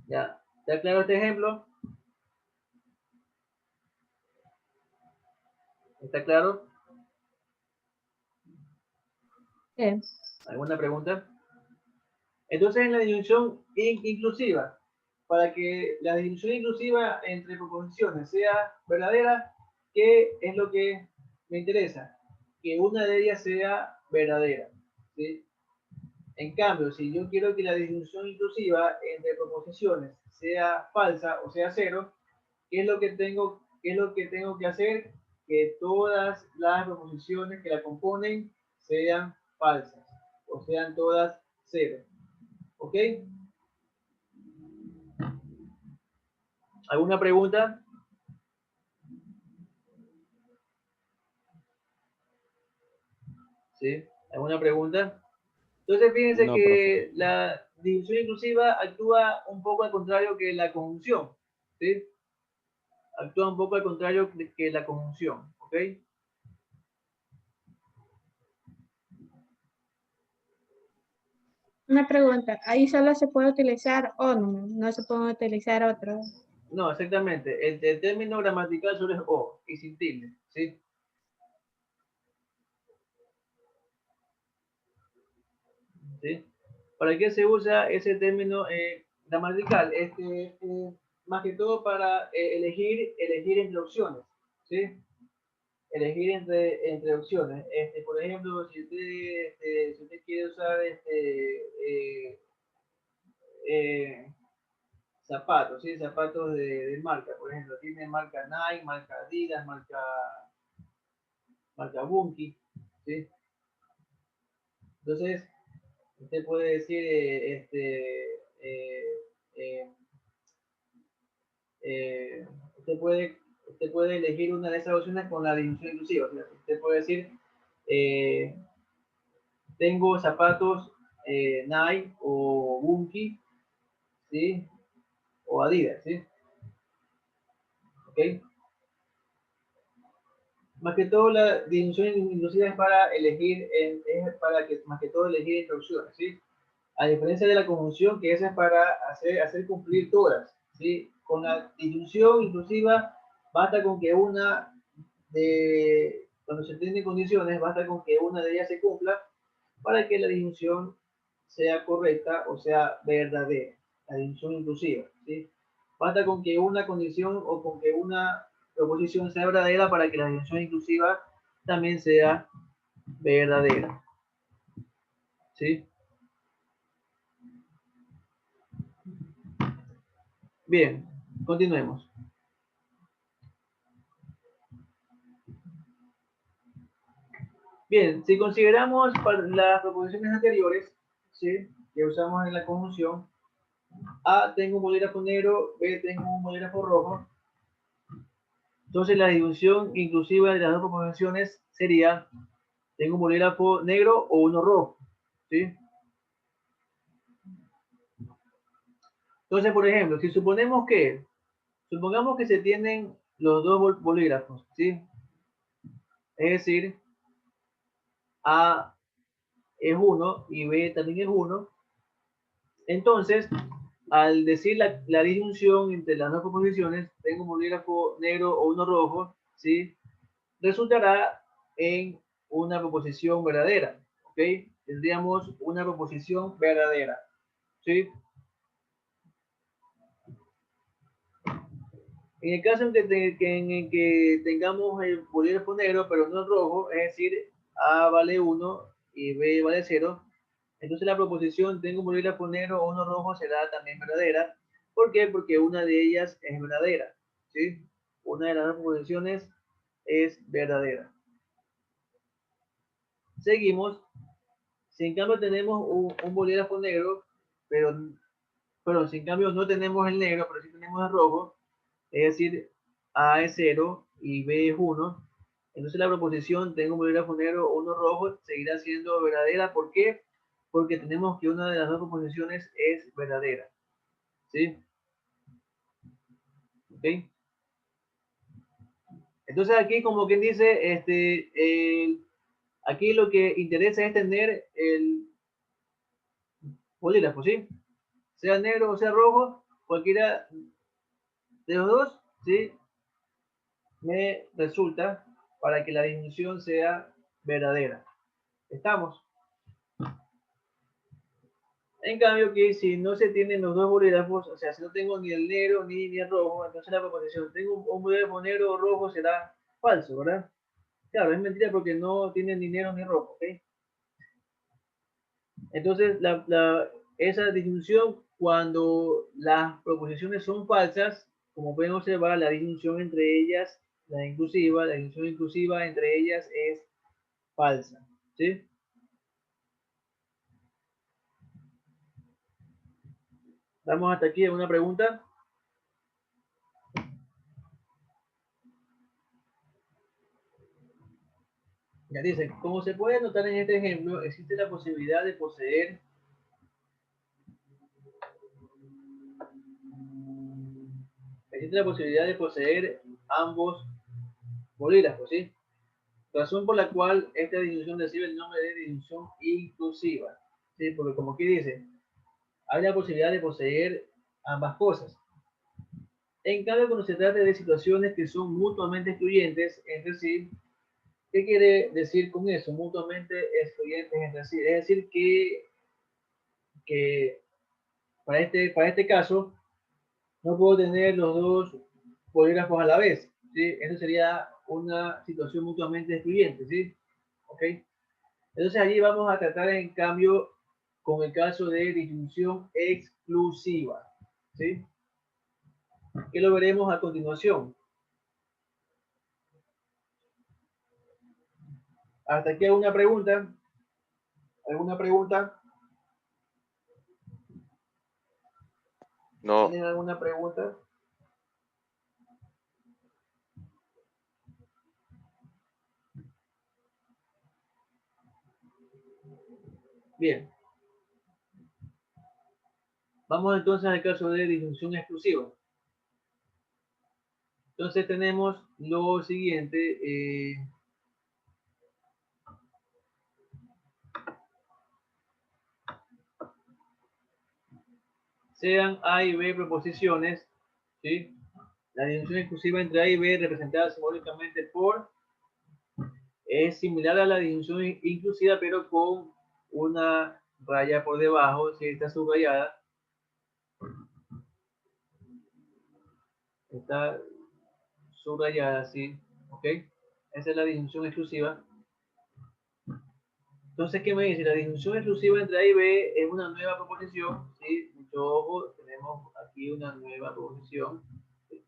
¿Ya? ¿Está claro este ejemplo? ¿Está claro? Sí. ¿Alguna pregunta? Entonces, en la disyunción inclusiva, para que la disyunción inclusiva entre proposiciones sea verdadera, ¿qué es lo que me interesa? Que una de ellas sea verdadera, ¿sí? En cambio, si yo quiero que la disyunción inclusiva entre proposiciones sea falsa o sea cero, ¿qué es lo que tengo que hacer? Que todas las proposiciones que la componen sean falsas o sean todas cero. ¿Ok? ¿Alguna pregunta? ¿Sí? ¿Alguna pregunta? Entonces, fíjense No, profe. que la disyunción inclusiva actúa un poco al contrario que la conjunción, ¿sí? Actúa un poco al contrario que la conjunción, ¿ok? Una pregunta, ahí solo se puede utilizar o no se puede utilizar otro. No, exactamente. El término gramatical solo es o y sin tilde, ¿sí? ¿Sí? ¿Para qué se usa ese término gramatical? Más que todo para elegir entre opciones, ¿sí? Elegir entre opciones. Por ejemplo, si usted quiere usar zapatos, ¿sí? Zapatos de marca, por ejemplo, tiene marca Nike, marca Adidas, marca Bunky, ¿sí? Entonces, usted puede decir, eh, eh, usted puede, usted puede elegir una de esas opciones con la disyunción inclusiva. O sea, usted puede decir, eh, tengo zapatos Nike o Bunky, ¿sí? O Adidas, ¿sí? ¿Ok? Más que todo la disyunción inclusiva es para elegir, es para que más que todo elegir instrucciones, ¿sí? A diferencia de la conjunción, que esa es para hacer cumplir todas, ¿sí? Con la disyunción inclusiva, basta con que cuando se tienen condiciones, basta con que una de ellas se cumpla para que la disyunción sea correcta o sea verdadera, la disyunción inclusiva, ¿sí? Basta con que una condición o con que una proposición sea verdadera para que la disyunción inclusiva también sea verdadera, ¿sí? Bien, continuemos. Bien, si consideramos las proposiciones anteriores, ¿sí? Que usamos en la conjunción, A tengo un bolígrafo negro, B tengo un bolígrafo rojo. Entonces la disyunción inclusiva de las dos proposiciones sería, tengo un bolígrafo negro o uno rojo, ¿sí? Entonces, por ejemplo, si supongamos que se tienen los dos bolígrafos, ¿sí? Es decir, A es 1 y B también es 1. Entonces, al decir la disyunción entre las dos proposiciones, tengo un bolígrafo negro o uno rojo, ¿sí? Resultará en una proposición verdadera, ¿ok? Tendríamos una proposición verdadera, ¿sí? En el caso en que tengamos el bolígrafo negro, pero no rojo, es decir, A vale 1 y B vale 0, entonces la proposición tengo un bolígrafo negro o uno rojo será también verdadera. ¿Por qué? Porque una de ellas es verdadera, ¿sí? Una de las dos proposiciones es verdadera. Seguimos. Si en cambio tenemos un bolígrafo negro, pero si en cambio no tenemos el negro, pero sí tenemos el rojo, es decir, A es 0 y B es 1, entonces la proposición tengo un bolígrafo negro o uno rojo seguirá siendo verdadera. ¿Por qué? Porque tenemos que una de las dos proposiciones es verdadera, ¿sí? ¿Ok? Entonces aquí como quien dice, aquí lo que interesa es tener el bolígrafo, ¿sí? Sea negro o sea rojo, cualquiera de los dos, ¿sí? Me resulta para que la disyunción sea verdadera. ¿Estamos? En cambio que si no se tienen los dos bolígrafos, o sea, si no tengo ni el negro ni el rojo, entonces la proposición tengo un bolígrafo negro o rojo será falso, ¿verdad? Claro, es mentira porque no tiene ni negro ni rojo, ¿ok? Entonces, esa disyunción, cuando las proposiciones son falsas, como pueden observar, la disyunción entre ellas, la disyunción inclusiva entre ellas es falsa, ¿sí? Vamos hasta aquí, ¿alguna pregunta? Ya dice, como se puede notar en este ejemplo, existe la posibilidad de poseer ambos bolígrafos, ¿sí? Razón por la cual esta disyunción recibe el nombre de disyunción inclusiva, ¿sí? Porque como aquí dice, hay la posibilidad de poseer ambas cosas. En cambio, cuando se trata de situaciones que son mutuamente excluyentes entre sí, ¿qué quiere decir con eso? Mutuamente excluyentes entre sí. Es decir, que para este caso no puedo tener los dos bolígrafos a la vez, ¿sí? Eso sería una situación mutuamente excluyente, ¿sí? ¿Ok? Entonces allí vamos a tratar en cambio con el caso de disyunción exclusiva, ¿sí? Que lo veremos a continuación. Hasta aquí alguna pregunta. ¿Alguna pregunta? No. ¿Tienen alguna pregunta? Bien. Vamos entonces al caso de disyunción exclusiva. Entonces tenemos lo siguiente. Sean A y B proposiciones, ¿sí? La disyunción exclusiva entre A y B, representada simbólicamente por, es similar a la disyunción inclusiva, pero con una raya por debajo, si está subrayada. Está subrayada, ¿sí? ¿Ok? Esa es la disyunción exclusiva. Entonces, ¿qué me dice? La disyunción exclusiva entre A y B es una nueva proposición, ¿sí? Mucho ojo, tenemos aquí una nueva proposición, ¿sí?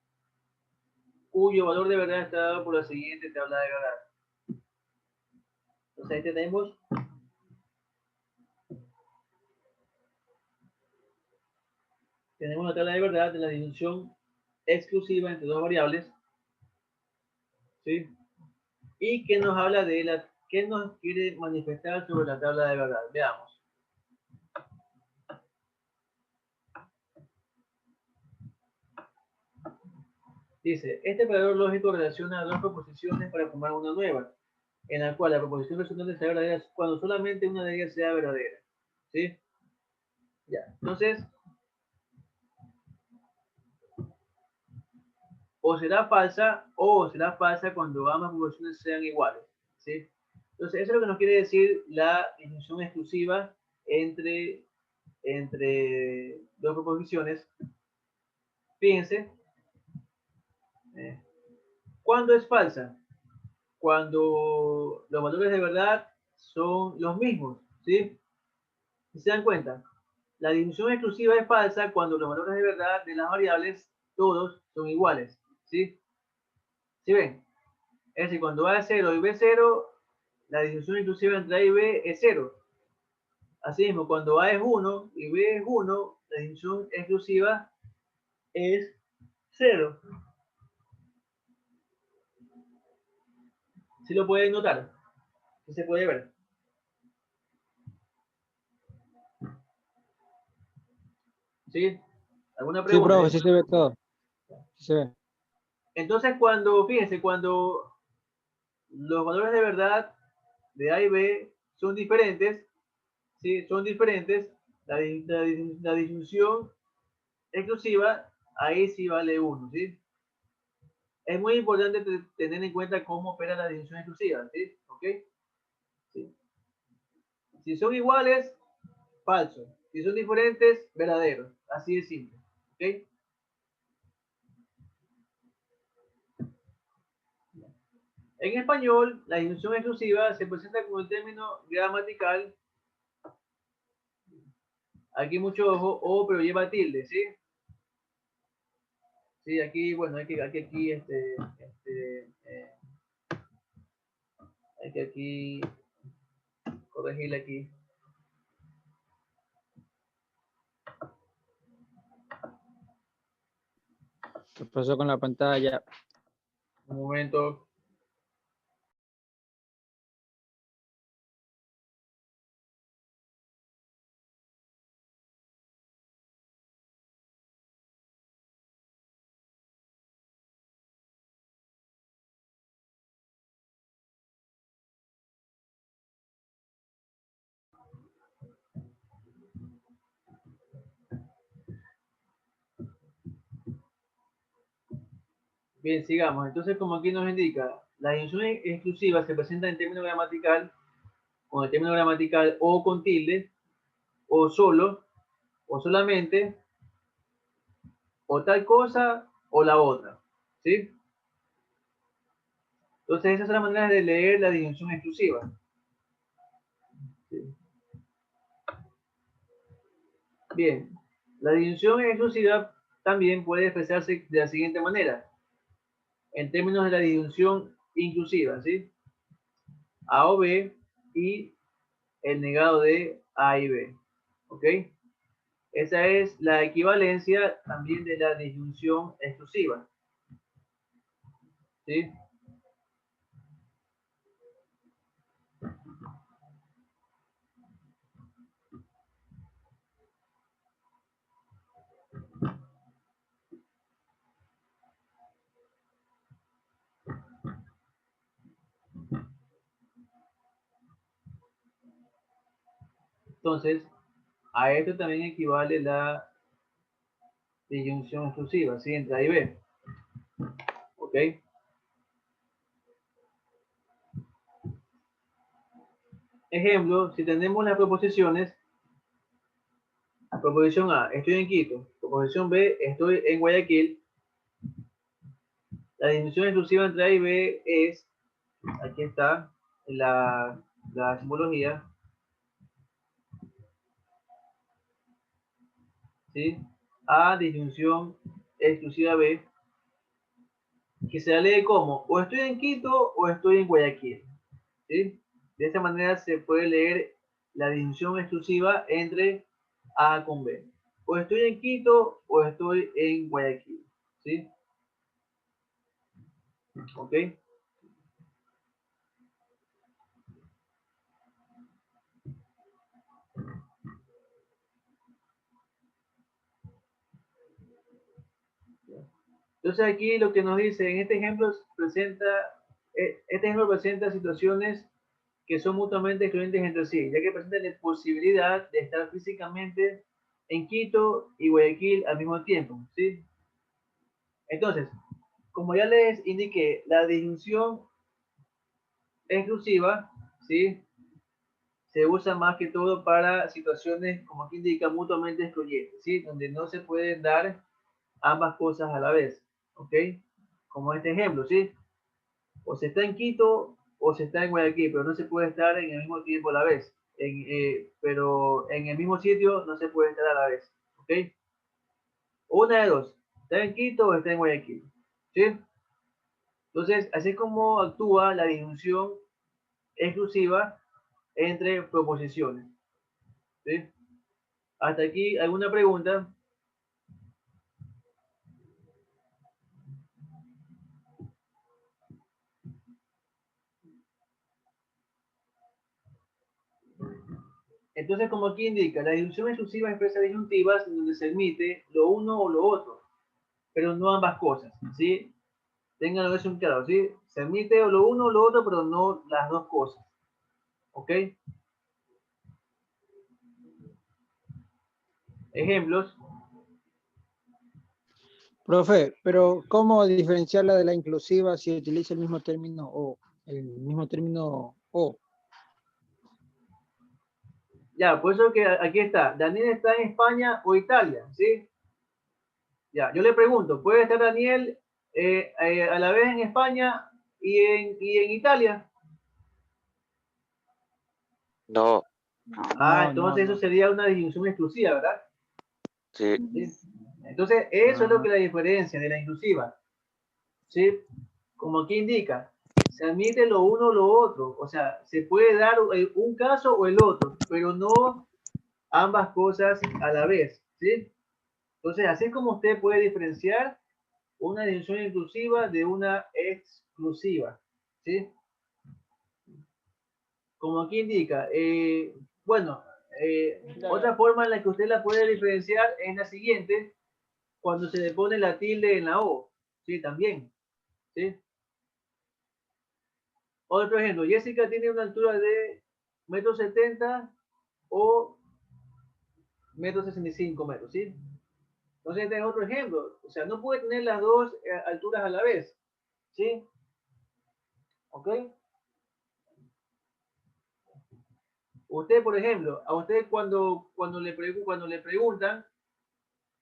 Cuyo valor de verdad está dado por la siguiente tabla de verdad. Entonces, ahí tenemos la tabla de verdad de la disyunción exclusiva entre dos variables, ¿sí? Y que nos habla de la, que nos quiere manifestar sobre la tabla de verdad. Veamos. Dice, este operador lógico relaciona dos proposiciones para formar una nueva, en la cual la proposición resultante sea verdadera cuando solamente una de ellas sea verdadera. ¿Sí? Ya. Entonces, o será falsa cuando ambas proposiciones sean iguales. ¿Sí? Entonces, eso es lo que nos quiere decir la disyunción exclusiva entre dos proposiciones. Fíjense, ¿cuándo es falsa? Cuando los valores de verdad son los mismos, ¿sí? Si se dan cuenta, la disyunción exclusiva es falsa cuando los valores de verdad de las variables, todos, son iguales, ¿sí? ¿Sí ven? Es decir, cuando A es 0 y B es 0, la disyunción exclusiva entre A y B es 0. Asimismo, cuando A es 1 y B es 1, la disyunción exclusiva es 0. ¿Sí lo pueden notar? ¿Sí se puede ver? ¿Sí? ¿Alguna Sí, pregunta? profe, sí se ve todo. Sí se ve. Entonces, fíjense, cuando los valores de verdad de A y B son diferentes, ¿sí? Son diferentes, la disyunción exclusiva, ahí sí vale 1, ¿sí? Es muy importante tener en cuenta cómo opera la disyunción exclusiva, ¿sí? ¿Ok? ¿Sí? Si son iguales, falso. Si son diferentes, verdadero. Así de simple, ¿ok? En español, la disyunción exclusiva se presenta como el término gramatical, aquí mucho ojo, o pero lleva tilde, ¿sí? Sí, aquí, bueno, hay que aquí, hay que aquí corregirle aquí. ¿Qué pasó con la pantalla? Un momento. Bien, sigamos. Entonces, como aquí nos indica, la disyunción exclusiva se presenta en término gramatical, con el término gramatical o con tilde, o solo, o solamente, o tal cosa, o la otra. ¿Sí? Entonces, esas son las maneras de leer la disyunción exclusiva. ¿Sí? Bien, la disyunción exclusiva también puede expresarse de la siguiente manera, en términos de la disyunción inclusiva, ¿sí? A o B y el negado de A y B, ¿ok? Esa es la equivalencia también de la disyunción exclusiva, ¿sí? Entonces, a esto también equivale la disyunción exclusiva, ¿sí? Entre A y B. ¿Ok? Ejemplo, si tenemos las proposiciones, proposición A, estoy en Quito. Proposición B, estoy en Guayaquil. La disyunción exclusiva entre A y B es, aquí está, la simbología, ¿sí? A, disyunción exclusiva B, que se la lee como, o estoy en Quito o estoy en Guayaquil, ¿sí? De esta manera se puede leer la disyunción exclusiva entre A con B. O estoy en Quito o estoy en Guayaquil, ¿sí? ¿Ok? Entonces aquí lo que nos dice, en este ejemplo presenta situaciones que son mutuamente excluyentes entre sí, ya que presentan la posibilidad de estar físicamente en Quito y Guayaquil al mismo tiempo, ¿sí? Entonces, como ya les indiqué, la disyunción exclusiva, ¿sí? Se usa más que todo para situaciones, como aquí indica, mutuamente excluyentes, ¿sí? Donde no se pueden dar ambas cosas a la vez, ¿ok? Como este ejemplo, ¿sí? O se está en Quito o se está en Guayaquil, pero no se puede estar en el mismo tiempo a la vez. Pero en el mismo sitio no se puede estar a la vez, ¿ok? Una de dos, está en Quito o está en Guayaquil, ¿sí? Entonces, así es como actúa la disyunción exclusiva entre proposiciones, ¿sí? Hasta aquí, ¿alguna pregunta? Entonces, como aquí indica, la disyunción exclusiva expresa disyuntivas en donde se admite lo uno o lo otro, pero no ambas cosas, ¿sí? Tengan eso en claro, ¿sí? Se admite lo uno o lo otro, pero no las dos cosas, ¿ok? Ejemplos. Profe, pero ¿cómo diferenciarla de la inclusiva si utiliza el mismo término o? El mismo término o. Ya, por eso que aquí está. Daniel está en España o Italia, ¿sí? Ya, yo le pregunto, ¿puede estar Daniel a la vez en España y en Italia? No, Entonces eso sería una disyunción exclusiva, ¿verdad? sí. ¿Sí? Entonces, eso es lo que la diferencia de la inclusiva, ¿sí? Como aquí indica, se admite lo uno o lo otro, o sea, se puede dar un caso o el otro, pero no ambas cosas a la vez, ¿sí? Entonces, así es como usted puede diferenciar una disyunción inclusiva de una exclusiva, ¿sí? Como aquí indica, bueno, otra forma en la que usted la puede diferenciar es la siguiente, cuando se le pone la tilde en la O, ¿sí? También, ¿sí? Otro ejemplo, Jessica tiene una altura de 1,70 m o 1,65 m, ¿sí? Entonces este es otro ejemplo, o sea, no puede tener las dos alturas a la vez, ¿sí? ¿Ok? Usted, por ejemplo, a usted cuando le preguntan,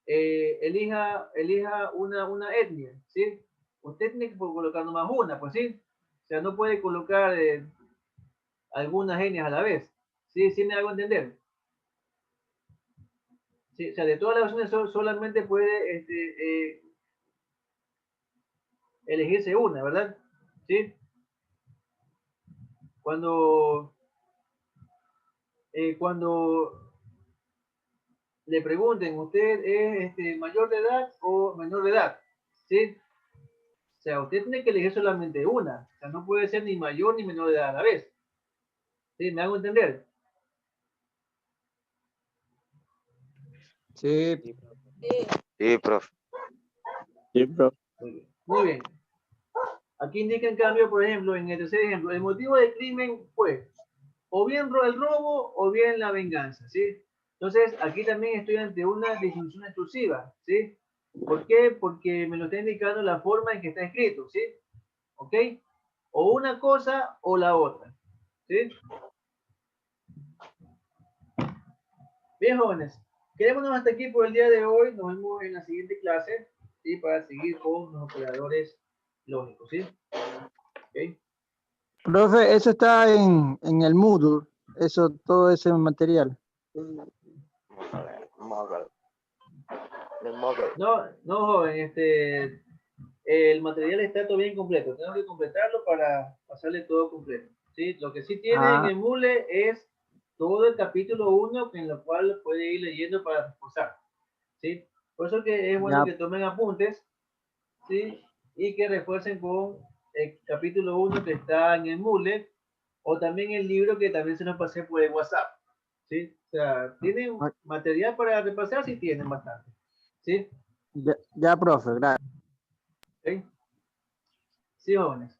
elija una etnia, ¿sí? Usted tiene que colocar nomás una, pues sí. O sea, no puede colocar algunas etnias a la vez. ¿Sí? ¿Sí me hago entender? Sí, o sea, de todas las opciones solamente puede elegirse una, ¿verdad? ¿Sí? Cuando le pregunten, ¿usted es mayor de edad o menor de edad? ¿Sí? O sea, usted tiene que elegir solamente una. O sea, no puede ser ni mayor ni menor de edad a la vez. ¿Sí? ¿Me hago entender? Sí. Sí, profe. Sí, profe. Muy bien. Aquí indica en cambio, por ejemplo, en el tercer ejemplo, el motivo del crimen fue, o bien el robo o bien la venganza, ¿sí? Entonces, aquí también estoy ante una disjunción exclusiva, ¿sí? ¿Por qué? Porque me lo está indicando la forma en que está escrito, ¿sí? ¿Ok? O una cosa o la otra, ¿sí? Bien, jóvenes, quedémonos hasta aquí por el día de hoy. Nos vemos en la siguiente clase, ¿sí? Para seguir con los operadores lógicos, ¿sí? ¿Ok? Profe, eso está en el Moodle, eso, todo ese material. No, no, joven, el material está todavía incompleto. Tengo que completarlo para pasarle todo completo, ¿sí? Lo que sí tiene en Ah, el Moodle es todo el capítulo 1, en lo cual puede ir leyendo para reforzar, ¿sí? Por eso que es bueno ya, que tomen apuntes, ¿sí? Y que refuercen con el capítulo 1 que está en el Moodle, o también el libro que también se nos pasé por el WhatsApp, ¿sí? O sea, ¿tienen material para repasar? Sí, tienen bastante, ¿sí? ya, profe, gracias. ¿Ok? Sí, jóvenes.